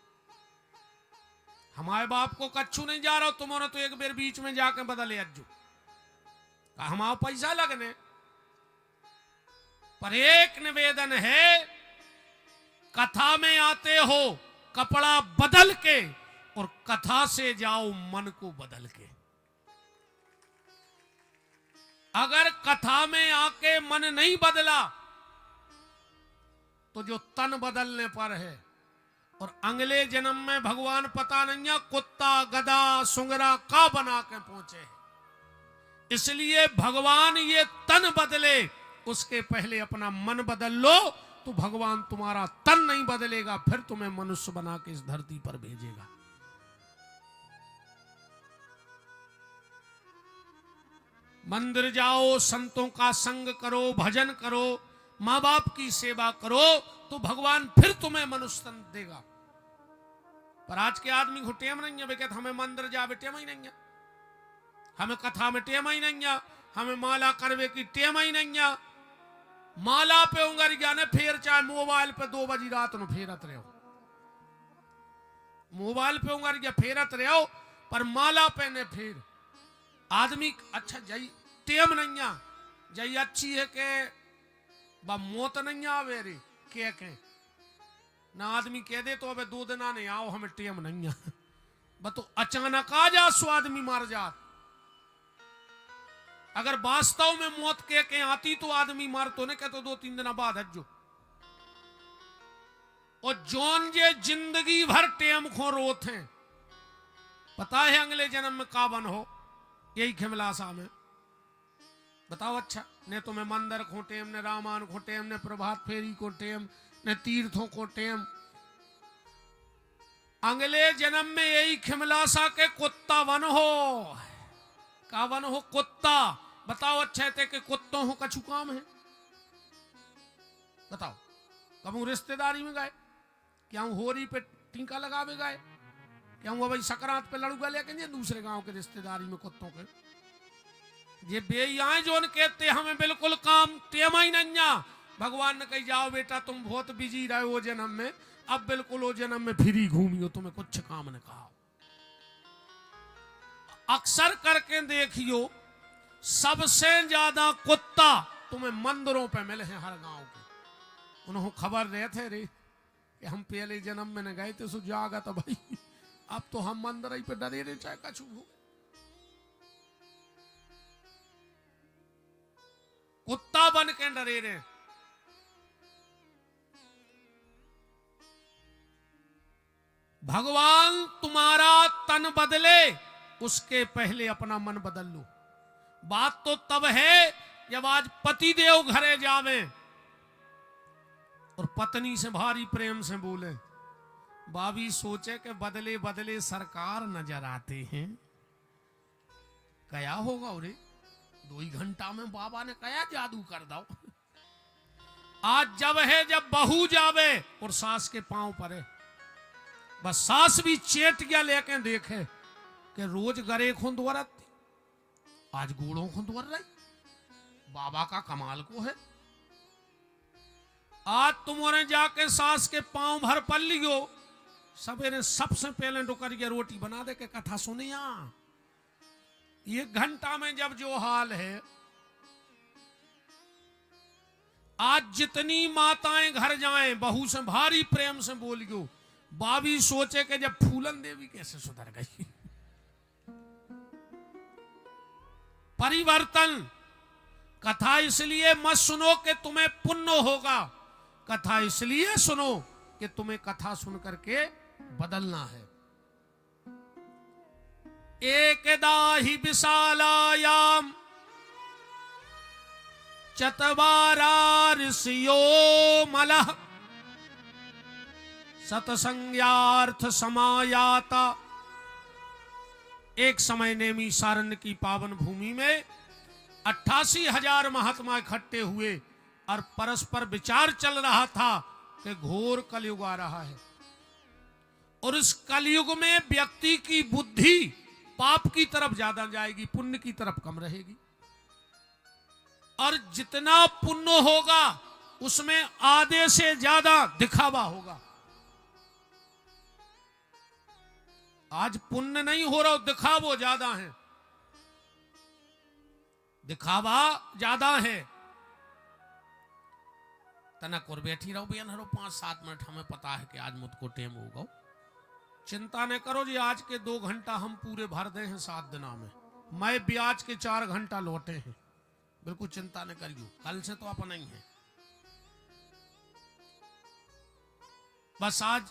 हमारे बाप को कच्छू नहीं जा रहा, तुम्हारा तो एक बेर बीच में जाके बदले अज्जू, हमारा पैसा लगने। पर एक निवेदन है, कथा में आते हो कपड़ा बदल के और कथा से जाओ मन को बदल के। अगर कथा में आके मन नहीं बदला तो जो तन बदलने पर है, और अगले जन्म में भगवान पता नहीं है कुत्ता गधा सुंगरा का बना के पहुंचे हैं। इसलिए भगवान ये तन बदले उसके पहले अपना मन बदल लो, तो भगवान तुम्हारा तन नहीं बदलेगा, फिर तुम्हें मनुष्य बना के इस धरती पर भेजेगा। मंदिर जाओ, संतों का संग करो, भजन करो, माँ बाप की सेवा करो, तो भगवान फिर तुम्हें मनुष्य तन देगा। पर आज के आदमी को टेम नहीं है, कहते हमें मंदिर जावे टेम ही नहीं है, हमें कथा में टेम ही नहीं है, हमें माला करवे की टेम ही नहीं है। माला पे उंगर जाने फिर चाहे मोबाइल पे 2 बजे रात में फेरत रहो, मोबाइल पे उंगर या फेरत रहो, पर माला पे ने फिर आदमी अच्छा जई टेम नहीं है, जई अच्छी है के बा मौत नहीं आवे रे के ना आदमी कह दे तो अबे 2 दिन आने आओ हमें टेम नहीं है, बस तो अचानक आ जा सो आदमी मार जात। अगर वास्तव में मौत के आती तो आदमी मार तो नहीं कहते 2-3 दिन बाद हजो। और जोन जे जिंदगी भर टेम खो रोत हैं, पता है अगले जन्म में का बन हो, यही खिमलासा में बताओ। अच्छा ने तुम्हें मंदिर को टेम, ने रामायण को टेम, ने प्रभात फेरी को टेम, ने तीर्थों को टेम। अगले जन्म में यही खिमलासा के कुत्ता वन हो, का वन हो कुत्ता। बताओ अच्छा थे कि कुत्तों हो कछु काम है, बताओ। कब रिश्तेदारी में गए, क्या होरी पे टीका लगावे गए, क्या भाई सकरात पे लड़ूगा लेकिन दूसरे गांव के रिश्तेदारी में कुत्तों के ये बेईयाएं जोन कहते हमें बिल्कुल काम टेमा ही नहीं। भगवान ने कही जाओ बेटा तुम बहुत बिजी रहे वो जन्म में, अब बिल्कुल वो जन्म में फ्री घूमियो, तुम्हें कुछ काम न कहा। अक्सर करके देखियो सबसे ज्यादा कुत्ता तुम्हें मंदिरों पे मिले हैं हर गांव के। उन्होंने खबर रहे थे रे कि हम पहले जन्म में न गए थे सो जागा तो भाई अब तो हम मंदिर ही पे डरे रहे चाहे कछु हो। कुत्ता बन के डरे रहे। भगवान तुम्हारा तन बदले उसके पहले अपना मन बदल लो। बात तो तब है जब आज पति देव घरे जावे और पत्नी से भारी प्रेम से बोले। बाबी सोचे कि बदले बदले सरकार नजर आते हैं, क्या होगा उरे 2 घंटा में बाबा ने कया जादू कर दो। आज जब है जब बहू जावे और सास के पांव परे, बस सास भी चेट गया लेके देखे कि रोज गरे खुंदवरत आज गोड़ों खुंदवर रही। बाबा का कमाल को है। आज तुम्हारे जाके सास के पांव भर पल लियो, सवेरे सबसे पहले डुकर के रोटी बना दे के कथा सुनिया। 1 घंटा में जब जो हाल है, आज जितनी माताएं घर जाएं बहू से भारी प्रेम से बोलियो। बाबी सोचे कि जब फूलन देवी कैसे सुधर गई। परिवर्तन कथा इसलिए मत सुनो कि तुम्हें पुण्य होगा, कथा इसलिए सुनो कि तुम्हें कथा सुन करके बदलना है। एकदा हि विशालायाम चत्वारा ऋषियो मलः सतसंज्ञार्थ समायाता। एक समय नेमी सारण्य की पावन भूमि में 88,000 महात्मा इकट्ठे हुए और परस्पर विचार चल रहा था कि घोर कलयुग आ रहा है और इस कलयुग में व्यक्ति की बुद्धि पाप की तरफ ज्यादा जाएगी, पुण्य की तरफ कम रहेगी। और जितना पुण्य होगा उसमें आधे से ज्यादा दिखावा होगा। आज पुण्य नहीं हो रहा, दिखावो ज्यादा है, दिखावा ज्यादा है। तनक और बैठी रहो बेन हरो 5-7 मिनट, हमें पता है कि आज मुझको टेम होगा। चिंता न करो जी, आज के 2 घंटा हम पूरे भर दे हैं 7 दिना में। मैं ब्याज के 4 घंटा लौटे हैं, बिल्कुल चिंता न करियो। कल से तो अपना ही है। बस आज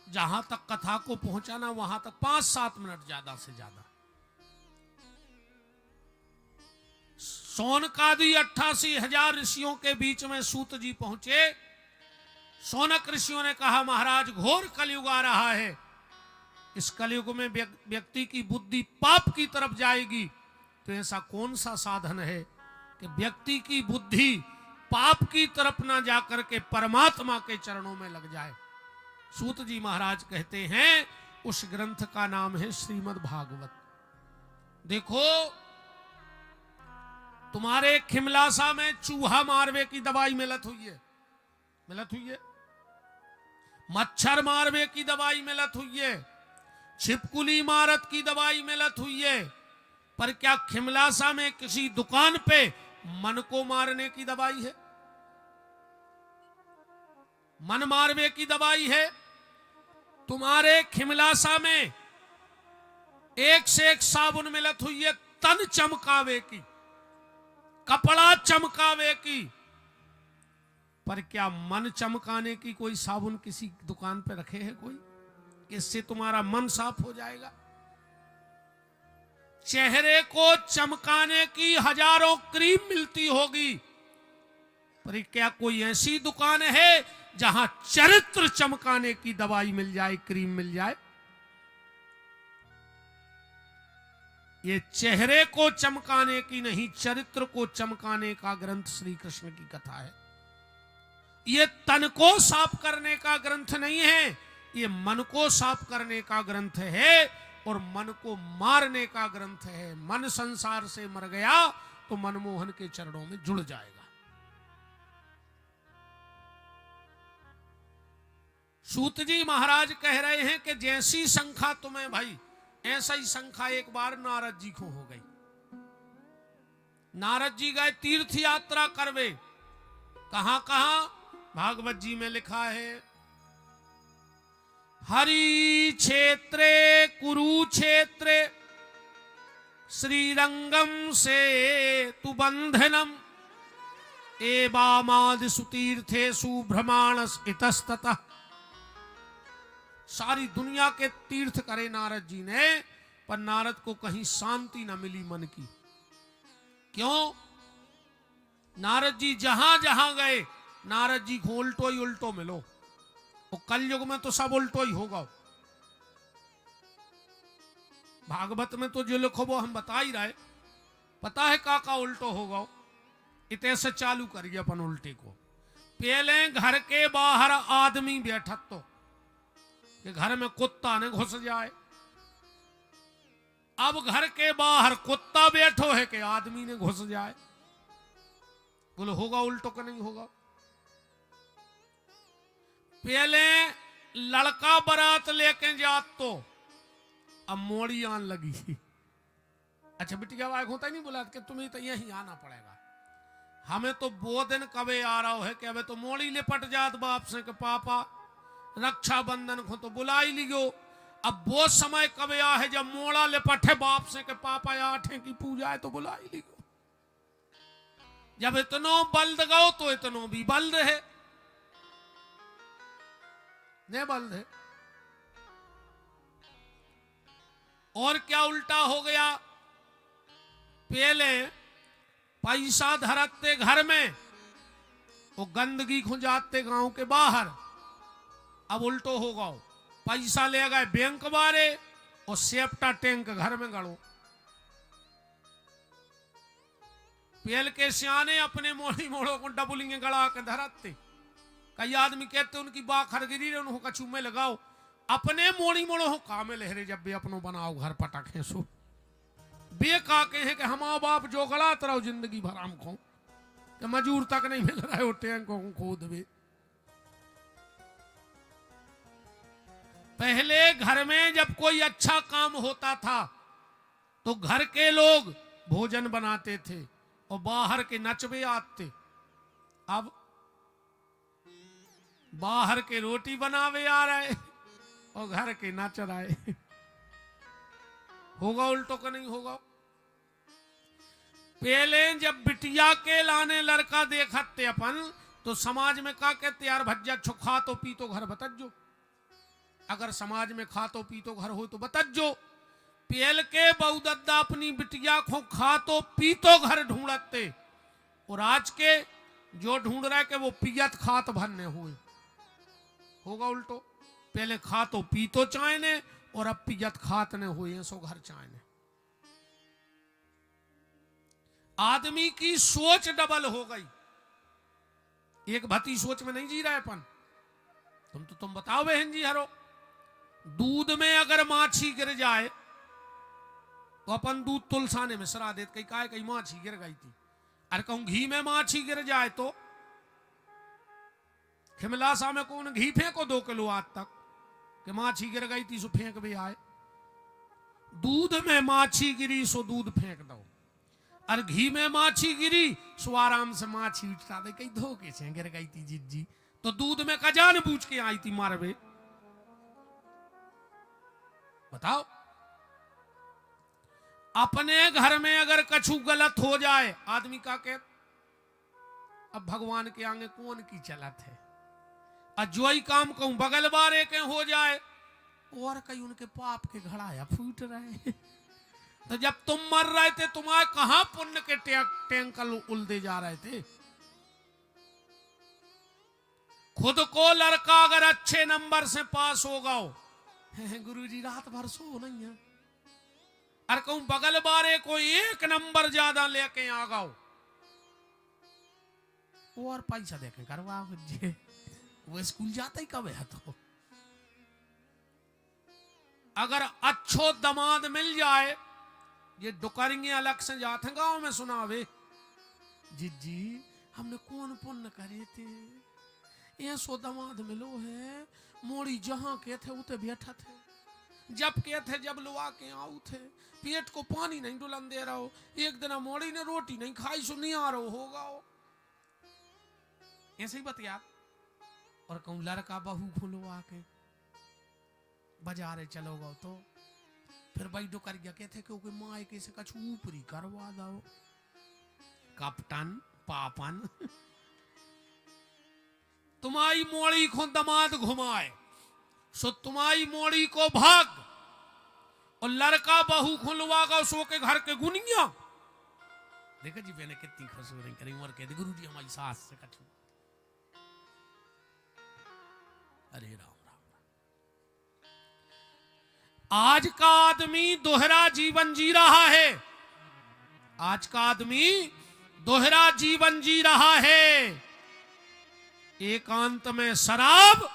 जहां तक कथा को पहुंचाना वहां तक 5-7 मिनट ज्यादा से ज्यादा। सोनकादि 88,000 ऋषियों के बीच में सूत जी पहुंचे। सोनक ऋषियों ने कहा महाराज घोर कलयुग आ रहा है, इस कलयुग में व्यक्ति की बुद्धि पाप की तरफ जाएगी। तो ऐसा कौन सा साधन है कि व्यक्ति की बुद्धि पाप की तरफ ना जाकर के परमात्मा के चरणों में लग जाए। सूत जी महाराज कहते हैं उस ग्रंथ का नाम है श्रीमद् भागवत। देखो तुम्हारे खिमलासा में चूहा मारवे की दवाई मिलत हुई है, मच्छर मारवे की दवाई मिलत हुई है, छिपकुली मारत की दवाई मिलत हुई है, पर क्या खिमलासा में किसी दुकान पे मन को मारने की दवाई है? मन मारवे की दवाई है? तुम्हारे खिमलासा में एक से एक साबुन मिलत हुई है तन चमकावे की, कपड़ा चमकावे की, पर क्या मन चमकाने की कोई साबुन किसी दुकान पे रखे है कोई? इससे तुम्हारा मन साफ हो जाएगा। चेहरे को चमकाने की हजारों क्रीम मिलती होगी, पर क्या कोई ऐसी दुकान है जहां चरित्र चमकाने की दवाई मिल जाए, क्रीम मिल जाए? ये चेहरे को चमकाने की नहीं, चरित्र को चमकाने का ग्रंथ श्री कृष्ण की कथा है। ये तन को साफ करने का ग्रंथ नहीं है, ये मन को साफ करने का ग्रंथ है और मन को मारने का ग्रंथ है। मन संसार से मर गया तो मनमोहन के चरणों में जुड़ जाएगा। सूत जी महाराज कह रहे हैं कि जैसी शंखा तुम्हें भाई, ऐसा ही शंखा एक बार नारद जी को हो गई। नारद जी गए तीर्थ यात्रा करवे। कहां कहां? भागवत जी में लिखा है, हरि क्षेत्रे कुरुक्षेत्रे श्रीरंगम से तु बंधनम एवामादि सुतीर्थेषु भ्रमाणस इतस्ततः। सारी दुनिया के तीर्थ करे नारद जी ने, पर नारद को कहीं शांति न मिली मन की। क्यों? नारद जी जहां जहां गए, नारद जी को उल्टो ही उल्टो मिलो। वो कलयुग में तो सब उल्टो ही होगा। भागवत में तो जो लिखो वो हम बता ही रहे। पता है का उल्टो होगा? इतने से चालू करिए अपन उल्टे को। पहले घर के बाहर आदमी बैठत तो कि घर में कुत्ता ने घुस जाए। अब घर के बाहर कुत्ता बैठो है कि आदमी ने घुस जाए। बोलो होगा उल्टो का? नहीं होगा। पहले लड़का बारात लेके जात तो अब मोड़ी आन लगी। अच्छा बिटिया वाई होता ही नहीं बोला कि तुम्हें तो यहीं आना पड़ेगा। हमें तो वो दिन कबे आ रहा है कि अबे तो मोड़ी लिपट जात बाप से कि पापा रक्षाबंधन को तो बुला ही लियो। अब वो समय कबे आ है जब मोड़ा लिपटे बाप से कि पापा आठे की पूजा है तो बुला ही लियो। जब इतनो बल्द गो तो इतनो भी बल्द है, ने बल्द है। और क्या उल्टा हो गया? पहले पैसा धरते घर में, वो गंदगी खुंजाते गांव के बाहर। अब उल्टो हो गो, पैसा ले गए बैंक वाले और सेप्टा टैंक घर में गड़ो। पेल के सियाने अपने मोड़ी मोड़ों को डबुलिंगे गड़ा के धरते। कई आदमी कहते उनकी बाखर गिरी रहे, उन्होंने कछू में लगाओ। अपने मोड़ी मोड़ो हो कामे लहरे जब भी अपनो बनाओ घर पटाखे सो बे का के हैं कि हमारा बाप जो गड़ात रहो जिंदगी भर हम खो कि मजूर तक नहीं मिल रहा है वो टैंक को खोद भी। पहले घर में जब कोई अच्छा काम होता था तो घर के लोग भोजन बनाते थे और बाहर के नचबे आते। अब बाहर के रोटी बनावे आ रहे और घर के नाच रहे। होगा उल्टो का? नहीं होगा। पहले जब बिटिया के लाने लड़का देखते अपन तो समाज में का कहते, यार भज्जा छो खा तो पी तो घर बतज्जो। अगर समाज में खा तो पी तो घर हो तो बतज्जो। पहल के बहुदद्दा अपनी बिटिया को खा तो पी तो घर ढूंढते, और आज के जो ढूंढ रहे के वो पियत खात भरने हुए। होगा उल्टो? पहले खा तो पी तो चाहे ने और अब पियत खात ने हुए सो घर चाहे ने। आदमी की सोच डबल हो गई। एक भती सोच में नहीं जी रहे अपन। तुम बताओ बहन जी हरो, दूध में अगर माछी गिर जाए तो अपन दूध तुलसाने में सरा देते। कहीं माछी गिर गई थी। अरे कहूं घी में माछी गिर जाए तो खिमलासा में कौन घी फेंको 2 किलो आज तक कि माछी गिर गई थी सो फेंक भी आए। दूध में माछी गिरी सो दूध फेंक दो, और घी में माछी गिरी सो आराम से माछी उठा दे। कहीं धोखे से गिर गई थी जिज्जी तो दूध में कजान पूछ के आई थी मारवे। बताओ, अपने घर में अगर कछु गलत हो जाए आदमी का कह, अब भगवान के आगे कौन की चलत है। और जो ही काम कहूं बगल बारे के हो जाए और कहीं उनके पाप के घड़ा फूट रहे। तो जब तुम मर रहे थे तुम्हारे कहां पुण्य के टैंकल उलदे जा रहे थे। खुद को लड़का अगर अच्छे नंबर से पास हो गओ, गुरुजी रात भर सो नहीं है। अरे कहूं बगल बारे को 1 नंबर ज्यादा लेके आ गओ और पैसा देखे करवा वो स्कूल जाता ही कब है। तो अगर अच्छो दमाद मिल जाए, ये डुकरेंगे अलग से जाते गांव में सुनावे, जिज्जी हमने कौन पुण्य करे थे, ये सो दमाद मिलो है, मोड़ी जहां के थे उते बैठा थे, जब के थे जब लुआ के आऊ थे, पेट को पानी नहीं डुलन दे रहो, एक दिन मोड़ी ने रोटी नहीं खाई सुनी आ रहो होगा हो। ऐसे ही बतिया और कहूँ लड़का बहू खुलो आके बाजारे चलोगा तो फिर भाई डो कर गया कहते क्योंकि माँ के से कछ ऊपरी करवा दो कप्तान पापन तुम्हारी मोड़ी को दमाद घुमाए सो तुम्हारी मोड़ी को भाग और लड़का बहू खुलवागा सो के घर के गुनिया देखा जी मैंने कितनी खसूरें करी उम्र कहते गुरु जी हमारी सास से कछु अरे राम राम आज का आदमी दोहरा जीवन जी रहा है, आज का आदमी दोहरा जीवन जी रहा है। एकांत में शराब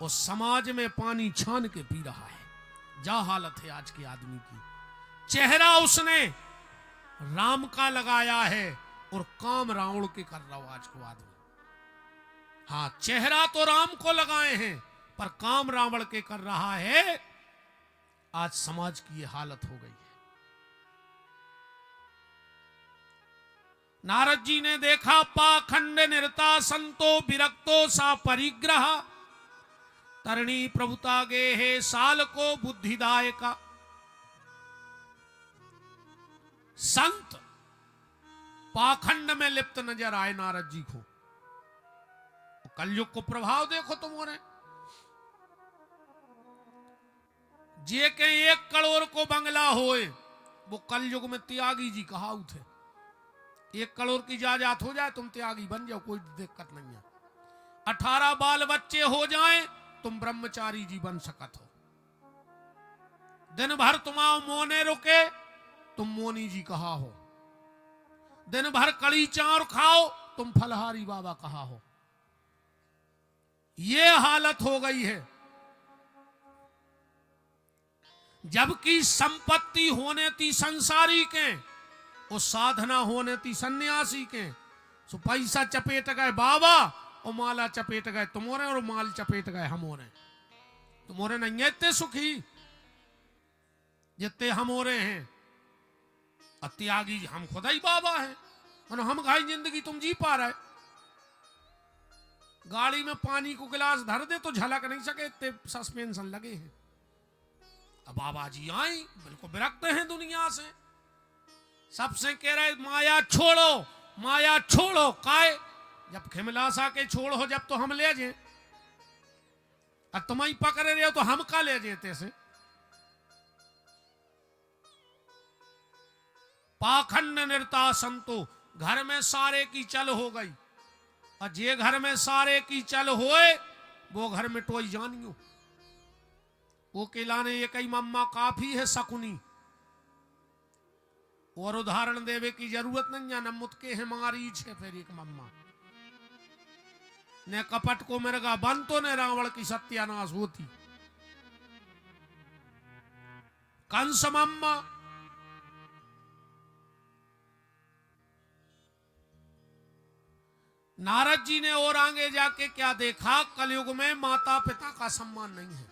और समाज में पानी छान के पी रहा है। जा हालत है आज के आदमी की। चेहरा उसने राम का लगाया है और काम रावण के कर रहा हो आज को आदमी। हाँ, चेहरा तो राम को लगाए हैं पर काम रावण के कर रहा है। आज समाज की ये हालत हो गई है। नारद जी ने देखा पाखंड निरता संतो विरक्तो सा परिग्रह तरणी प्रभुता गे हे साल को बुद्धिदायका। संत पाखंड में लिप्त नजर आए नारद जी को। कलयुग को प्रभाव देखो तुमने। जे के 1 करोड़ को बंगला होए वो कलयुग में त्यागी जी कहा थे। 1 करोड़ की जायदाद हो जाए तुम त्यागी बन जाओ, कोई दिक्कत नहीं है। 18 बाल बच्चे हो जाएं तुम ब्रह्मचारी जी बन सकत हो। दिन भर तुम्हारा मोने रुके तुम मोनी जी कहा हो। दिन भर कड़ी चार खाओ तुम फलहारी बाबा कहा हो। ये हालत हो गई है। जबकि संपत्ति होने थी संसारी के और साधना होने थी सन्यासी के। सो पैसा चपेट गए बाबा और माला चपेट गए तुमोरे और माल चपेट गए हमोरे। तुमोरे नहीं इतने सुखी जितने हमोरे हैं। त्यागी हम खुदा ही बाबा हैं और हम घाई जिंदगी तुम जी पा रहे। गाड़ी में पानी को गिलास धर दे तो झलक नहीं सके इतने सस्पेंशन लगे हैं। अब बाबा जी आए बिल्कुल विरक्त हैं दुनिया से। सबसे कह रहे माया छोड़ो माया छोड़ो। काय जब खिमलासा के छोड़ो जब तो हम ले जाए। अब तुम ही पकड़े रहे हो तो हम का ले जेते से। पाखंड निरता संतो घर में सारे की चल हो गई और जे घर में सारे की चल होए वो घर में टोई जानियो। वो किलाने ये कई मम्मा काफी है सकुनी और उदाहरण देवे की जरूरत नहीं है। न मुतके है मारी छे फिर एक मम्मा ने कपट को मिर्गा बन तो ने रावण की सत्यानाश होती। कंस मम्मा नारद जी ने और आगे जाके क्या देखा। कलयुग में माता पिता का सम्मान नहीं है।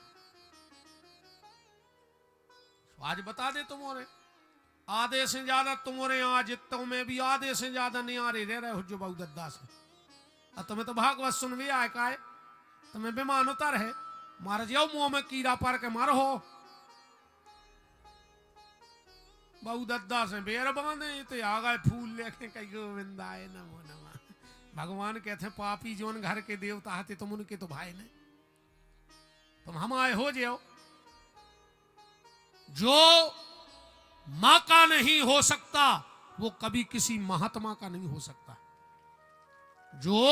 आज बता दे तुम्हारे आधे से ज्यादा तुम्हारे आज तुम्हें भी आधे से ज्यादा नहीं आ रहे रहे हो जो बहु दद्दा से। और तुम्हें तो भागवत सुन भी आए का है। तुम्हें बेमान उतर है मार जाओ मुंह में कीड़ा पार के मारो हो। बहु दद्दा से बेर बांधे तो आ गए फूल लेके कई गोविंदाए नमो नमः। भगवान कहते पापी जोन घर के देवता आते तुम उनके तो भाई नहीं। तुम हम आए हो जाओ। जो मां का नहीं हो सकता वो कभी किसी महात्मा का नहीं हो सकता। जो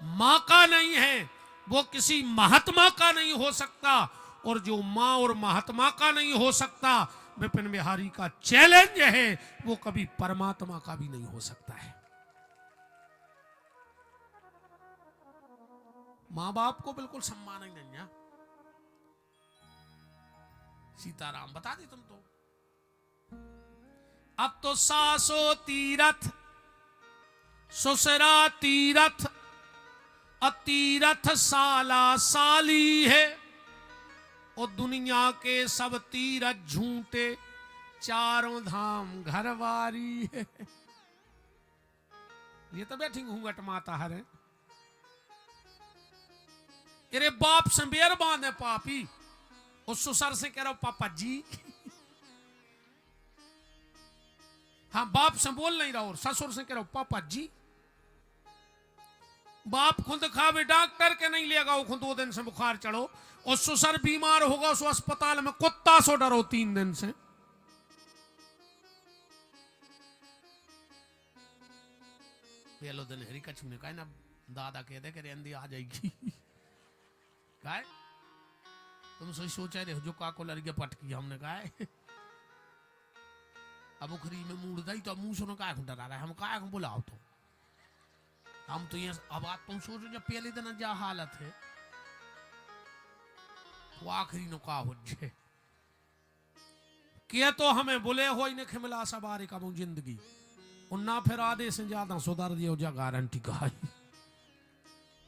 मां का नहीं है वो किसी महात्मा का नहीं हो सकता। और जो मां और महात्मा का नहीं हो सकता विपिन बिहारी का चैलेंज है वो कभी परमात्मा का भी नहीं हो सकता है। मां बाप को बिल्कुल सम्मान ही नहीं है। सीताराम बता दी तुम तो। अब तो सासो तीरथ ससुरा तीरथ अतीरथ साला साली है और दुनिया के सब तीरथ झूठे, चारों धाम घरवारी है। ये तो बैठी घूंघट माता हरे। अरे बाप से बेर बांधे पापी, उस ससुर से कह रहा पापा जी। हाँ, बाप से बोल नहीं रहा और ससुर से कह रहा पापा जी। बाप खुद खावे डॉक्टर के नहीं लेगा, वो खुद 2 दिन से बुखार चढ़ो, और ससुर बीमार होगा उस अस्पताल में कुत्ता सो डरो 3 दिन से। पहलो दिन हरी कछ ने कहा ना, दादा कह दे कि अंधी आ जाएगी। काय तुम सही सोचा रहे हो जो काको लड़के पटकी, हमने कहा अब उखरी में मूड गई तो मुंह सुनो काय डरा रहा है, हम काय बुलाओ तो हम तो ये अब बात तुम सोचो जब पहले दिन जा हालत है वो आखिरी नो का हो जे के तो हमें बोले हो ही ने खिमला सवारी का वो जिंदगी उन्ना फिर आधे से ज्यादा सुधार दियो जा गारंटी का है,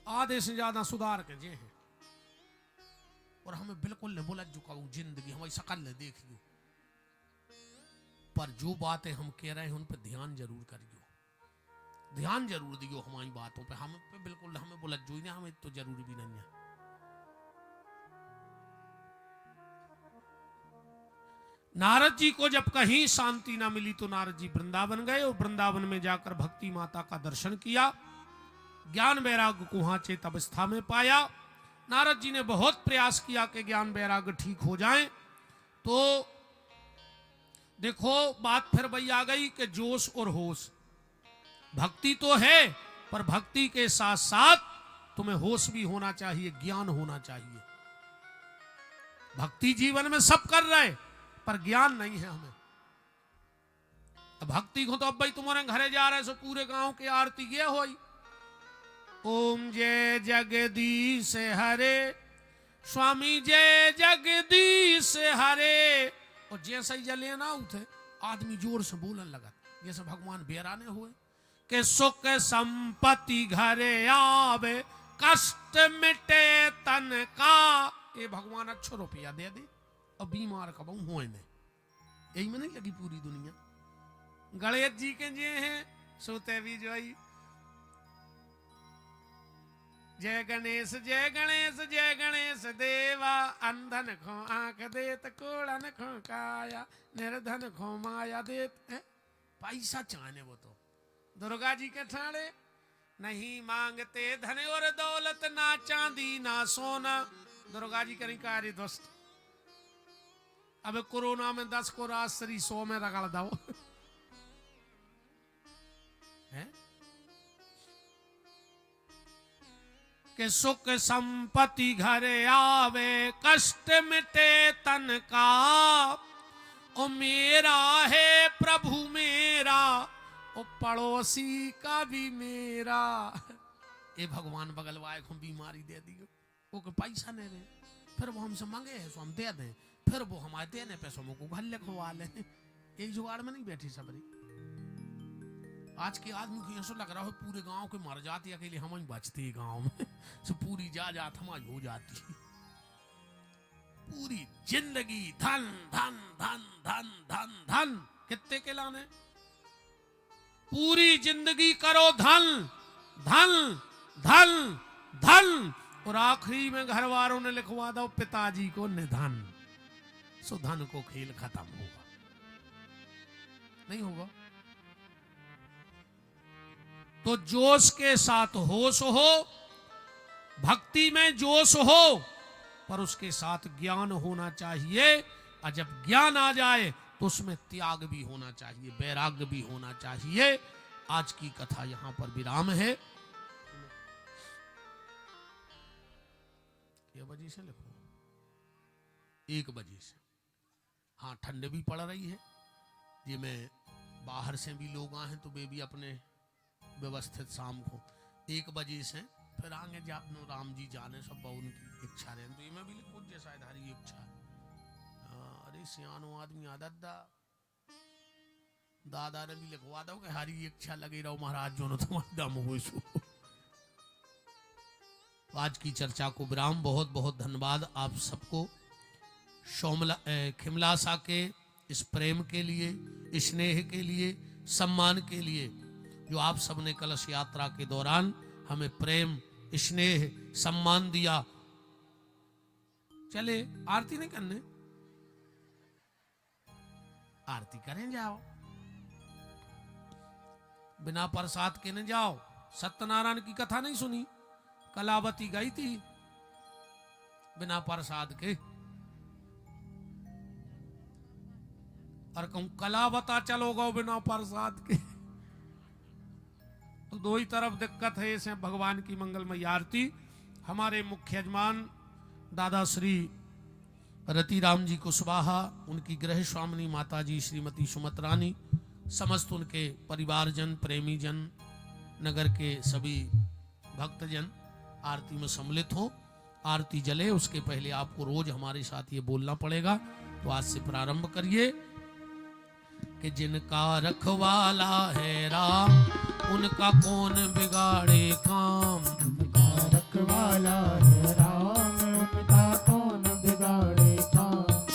आधे से ज्यादा सुधार के जे है। और हमें बिल्कुल नहीं बोला जो वो जिंदगी हमारी शकल ने देखियो, पर जो बातें हम कह रहे हैं उन पर ध्यान जरूर करियो, ध्यान जरूर दियो हमारी बातों पे। हम पे बिल्कुल हमें बोला जो ही ना, हमें तो जरूरी भी नहीं है। नारद जी को जब कहीं शांति ना मिली तो नारद जी वृंदावन गए और वृंदावन में जाकर भक्ति माता का दर्शन किया, ज्ञान वैराग्य को वहां चेत अवस्था में पाया। नारद जी ने बहुत प्रयास किया कि ज्ञान वैराग्य ठीक हो जाए, तो देखो बात फिर वही आ गई कि जोश और होश। भक्ति तो है पर भक्ति के साथ साथ तुम्हें होश भी होना चाहिए, ज्ञान होना चाहिए। भक्ति जीवन में सब कर रहे पर ज्ञान नहीं है हमें। भक्ति को तो अब भाई तुम्हारे घरे जा रहे सो पूरे गांव की आरती ये होई, ओम जय जगदीश हरे, स्वामी जय जगदीश हरे। और जैसे ही जले ना उठे आदमी जोर से बोलन लगा जैसे भगवान बेराने हुए कि सुख संपत्ति घरे आवे, कष्ट मिटे तन का। ये भगवान अच्छो रुपया दे दे और बीमार कब हुए ने, यही में नहीं लगी पूरी दुनिया। गणेश जी के जे हैं सोते भी जोई, जय गणेश जय गणेश जय गणेश देवा, अंधन खो आंख देत, कोड़न खो काया, निर्धन खो माया देत। पैसा चाहने वो तो दुर्गा जी के ठाणे नहीं मांगते धन और दौलत, ना चांदी ना सोना। दुर्गा जी करी कार्य दोस्त, अब कोरोना में 10 को रास्त्री 100 में रगड़ दो है कि सुख संपत्ति घरे आवे, कष्ट मिटे तन का। ओ मेरा है प्रभु मेरा, ओ पड़ोसी का भी मेरा। ये भगवान बगल वाले को बीमारी दे दी, वो के पैसा नहीं दे, फिर वो हमसे मांगे है तो हम दे दें, फिर वो हमारे देने पैसों को घर लिखवा ले। एक जुगाड़ में नहीं बैठी सबरी। आज के आदमी को ऐसा लग रहा है पूरे गांव के मर जाती, अकेले हम ही बचती है गांव में, तो पूरी जात हमारी हो जाती। पूरी जिंदगी धन धन धन धन धन धन, कितने के लाने? पूरी जिंदगी करो धन धन धन धन, और आखिरी में घर वालों ने लिखवा दो पिताजी को निधन। सो धन को खेल खत्म होगा, नहीं होगा। तो जोश के साथ होश हो, भक्ति में जोश हो, पर उसके साथ ज्ञान होना चाहिए। और जब ज्ञान आ जाए तो उसमें त्याग भी होना चाहिए, वैराग्य भी होना चाहिए। आज की कथा यहां पर विराम है। ये बजे से लिखो, 1 बजे से। हाँ, ठंड भी पड़ रही है, ये में बाहर से भी लोग आए हैं तो वे भी अपने व्यवस्थित शाम को 1 बजे से फिर आगे जापनो राम जी जाने सब उनकी इच्छा रहे तो मैं भी लिखो जैसा हरी इच्छा। अरे सियानो आदमी आदत दादा ने भी लिखवा दो कि हरी इच्छा लगी रहो महाराज जो तुम्हारा दम हो। आज की चर्चा को विराम। बहुत बहुत धन्यवाद आप सबको। खिमलासा के इस प्रेम के लिए, स्नेह के लिए, सम्मान के लिए जो आप सबने कलश यात्रा के दौरान हमें प्रेम, स्नेह, सम्मान दिया। चले आरती नहीं करने, आरती करें जाओ, बिना प्रसाद के न जाओ। सत्यनारायण की कथा नहीं सुनी, कलावती गई थी बिना प्रसाद के, और कहूं कलावता चलो गो बिना प्रसाद के। तो दो ही तरफ दिक्कत है। इसे भगवान की मंगलमय आरती हमारे मुख्य यजमान दादा श्री रतिराम जी कुशवाहा, उनकी गृह स्वामिनी माता जी श्रीमती सुमत-रानी, समस्त उनके परिवारजन, प्रेमीजन, नगर के सभी भक्तजन आरती में सम्मिलित हो। आरती जले उसके पहले आपको रोज हमारे साथ ये बोलना पड़ेगा, तो आज से प्रारंभ करिए कि जिनका रखवाला है राम, उनका कौन बिगाड़े काम। जिनका रखवाला है राम, उनका कौन बिगाड़े काम।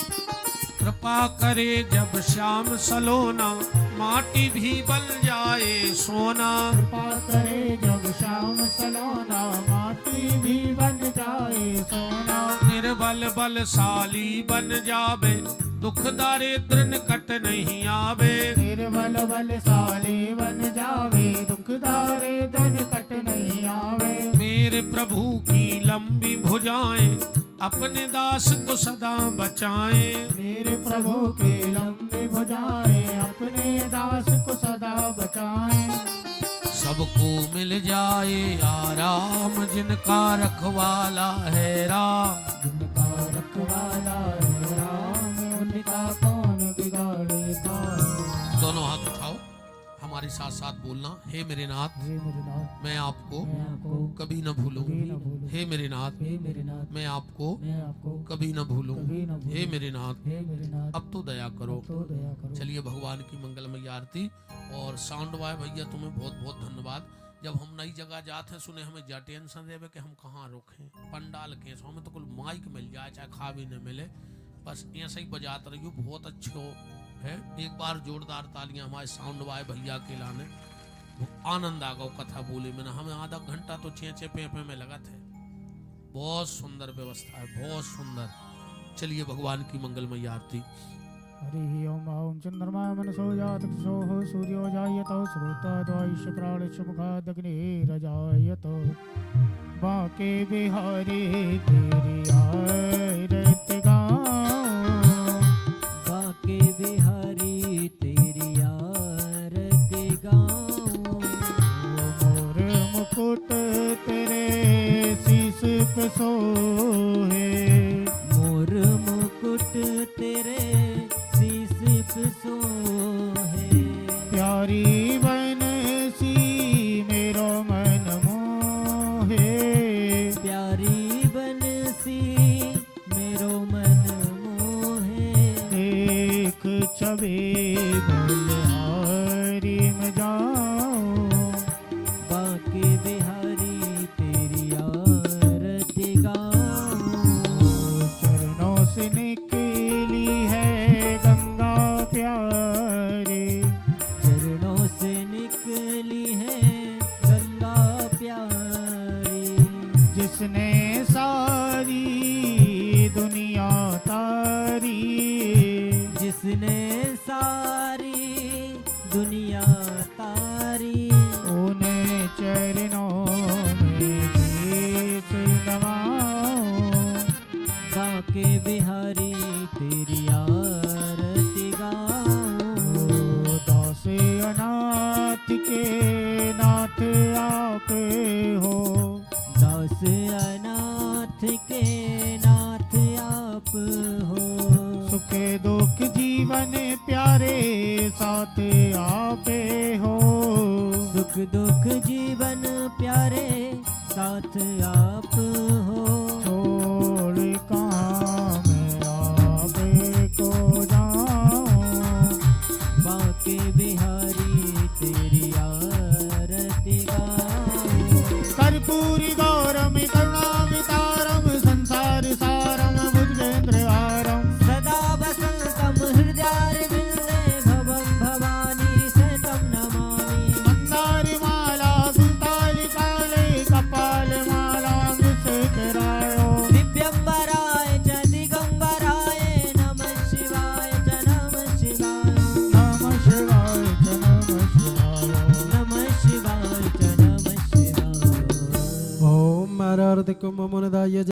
कृपा करे जब श्याम सलोना, माटी भी बन जाए सोना। कृपा करे जब श्याम सलोना, माटी भी बन जाए सोना। निर्बल बलशाली बन जावे, दुख दारिद्र निकट नहीं आवे। निर्बल बलशाली बन जावे, दुख दारिद्र निकट नहीं आवे। मेरे प्रभु की लंबी भुजाएं, अपने दास को सदा बचाएं। मेरे प्रभु की लंबी भुजाएं, अपने दास को सदा बचाएं। सबको मिल जाए आराम, जिनका रखवाला है राम। जिनका रखवाला है राम, उनका कौन बिगाड़े काम। दोनों हाथ उठाओ, हमारे साथ साथ बोलना, हे मेरे नाथ, हे मेरे नाथ, मैं आपको मैं आपको कभी न भूलूं। कभी न भूलूं। हे मेरे नाथ, हे मेरे नाथ, मैं आपको मैं आपको कभी न भूलूं। कभी न भूलूं। हे मेरे नाथ, हे मेरे नाथ, अब तो दया करो। तो दया करो। चलिए भगवान की मंगलमय आरती। और साउंड बॉय भैया तुम्हें बहुत बहुत धन्यवाद। जब हम नई जगह जाते हैं, सुने हमें जा टेंशन देवे कि हम कहाँ रोकें पंडाल के, सो हमें तो कुल माइक मिल जाए चाहे खा भी न मिले, बस ऐसे ही बजाते रहियो, बहुत अच्छे हो है। एक बार जोरदार तालियां हमारे साउंड बॉय भैया के लाने, आनंद आ गया कथा बोले में ना। हमें आधा घंटा तो चेचे पे में लगा थे। बहुत सुंदर व्यवस्था है, बहुत सुंदर। चलिए भगवान की मंगलमय आरती। हरि ओम ओम चंद्रमा मनसो जातक्षोः सूर्यो जायतो श्रोताद्वैश्य प्राणिशमुखादग्निरजायतो। बाके बिहारी तेरी आरती गाऊं। बाके बिहारी तेरी आरती गाऊं। मोर मुकुट तेरे शीश पे सोहे। मोर मुकुट तेरे शीश पे सोहे। प्यारी बनसी मेरो मन मोहे। प्यारी बनसी मेरो मन मोहे। देख छवि बलिहारी में जाऊं। बाके बिहारी तेरी आरती गाऊं। चरणों से निकली है गंगा प्यारी। चरणों से निकली है गंगा प्यारी। जिसने सारी दुनिया तारी। जिसने सारी दुनिया तारी। उन्हें चरणों में शीश नवाऊं। बाके बिहारी तेरी आरती गाऊं। दास अनाथ के नाथ आप हो। दास अनाथ के नाथ आप हो। सुख दुख जीवन प्यारे साथ आप हो। सुख दुख जीवन प्यारे साथ आप हो। छोड़ कहाँ मैं आपको जाऊं। बाके बिहारी तेरी आरती गाऊं। कर्पूरी गौरम करुणावतारम संसार सारम भुजगेंद्र हारम। मारा आरती कुंभ मुनदाय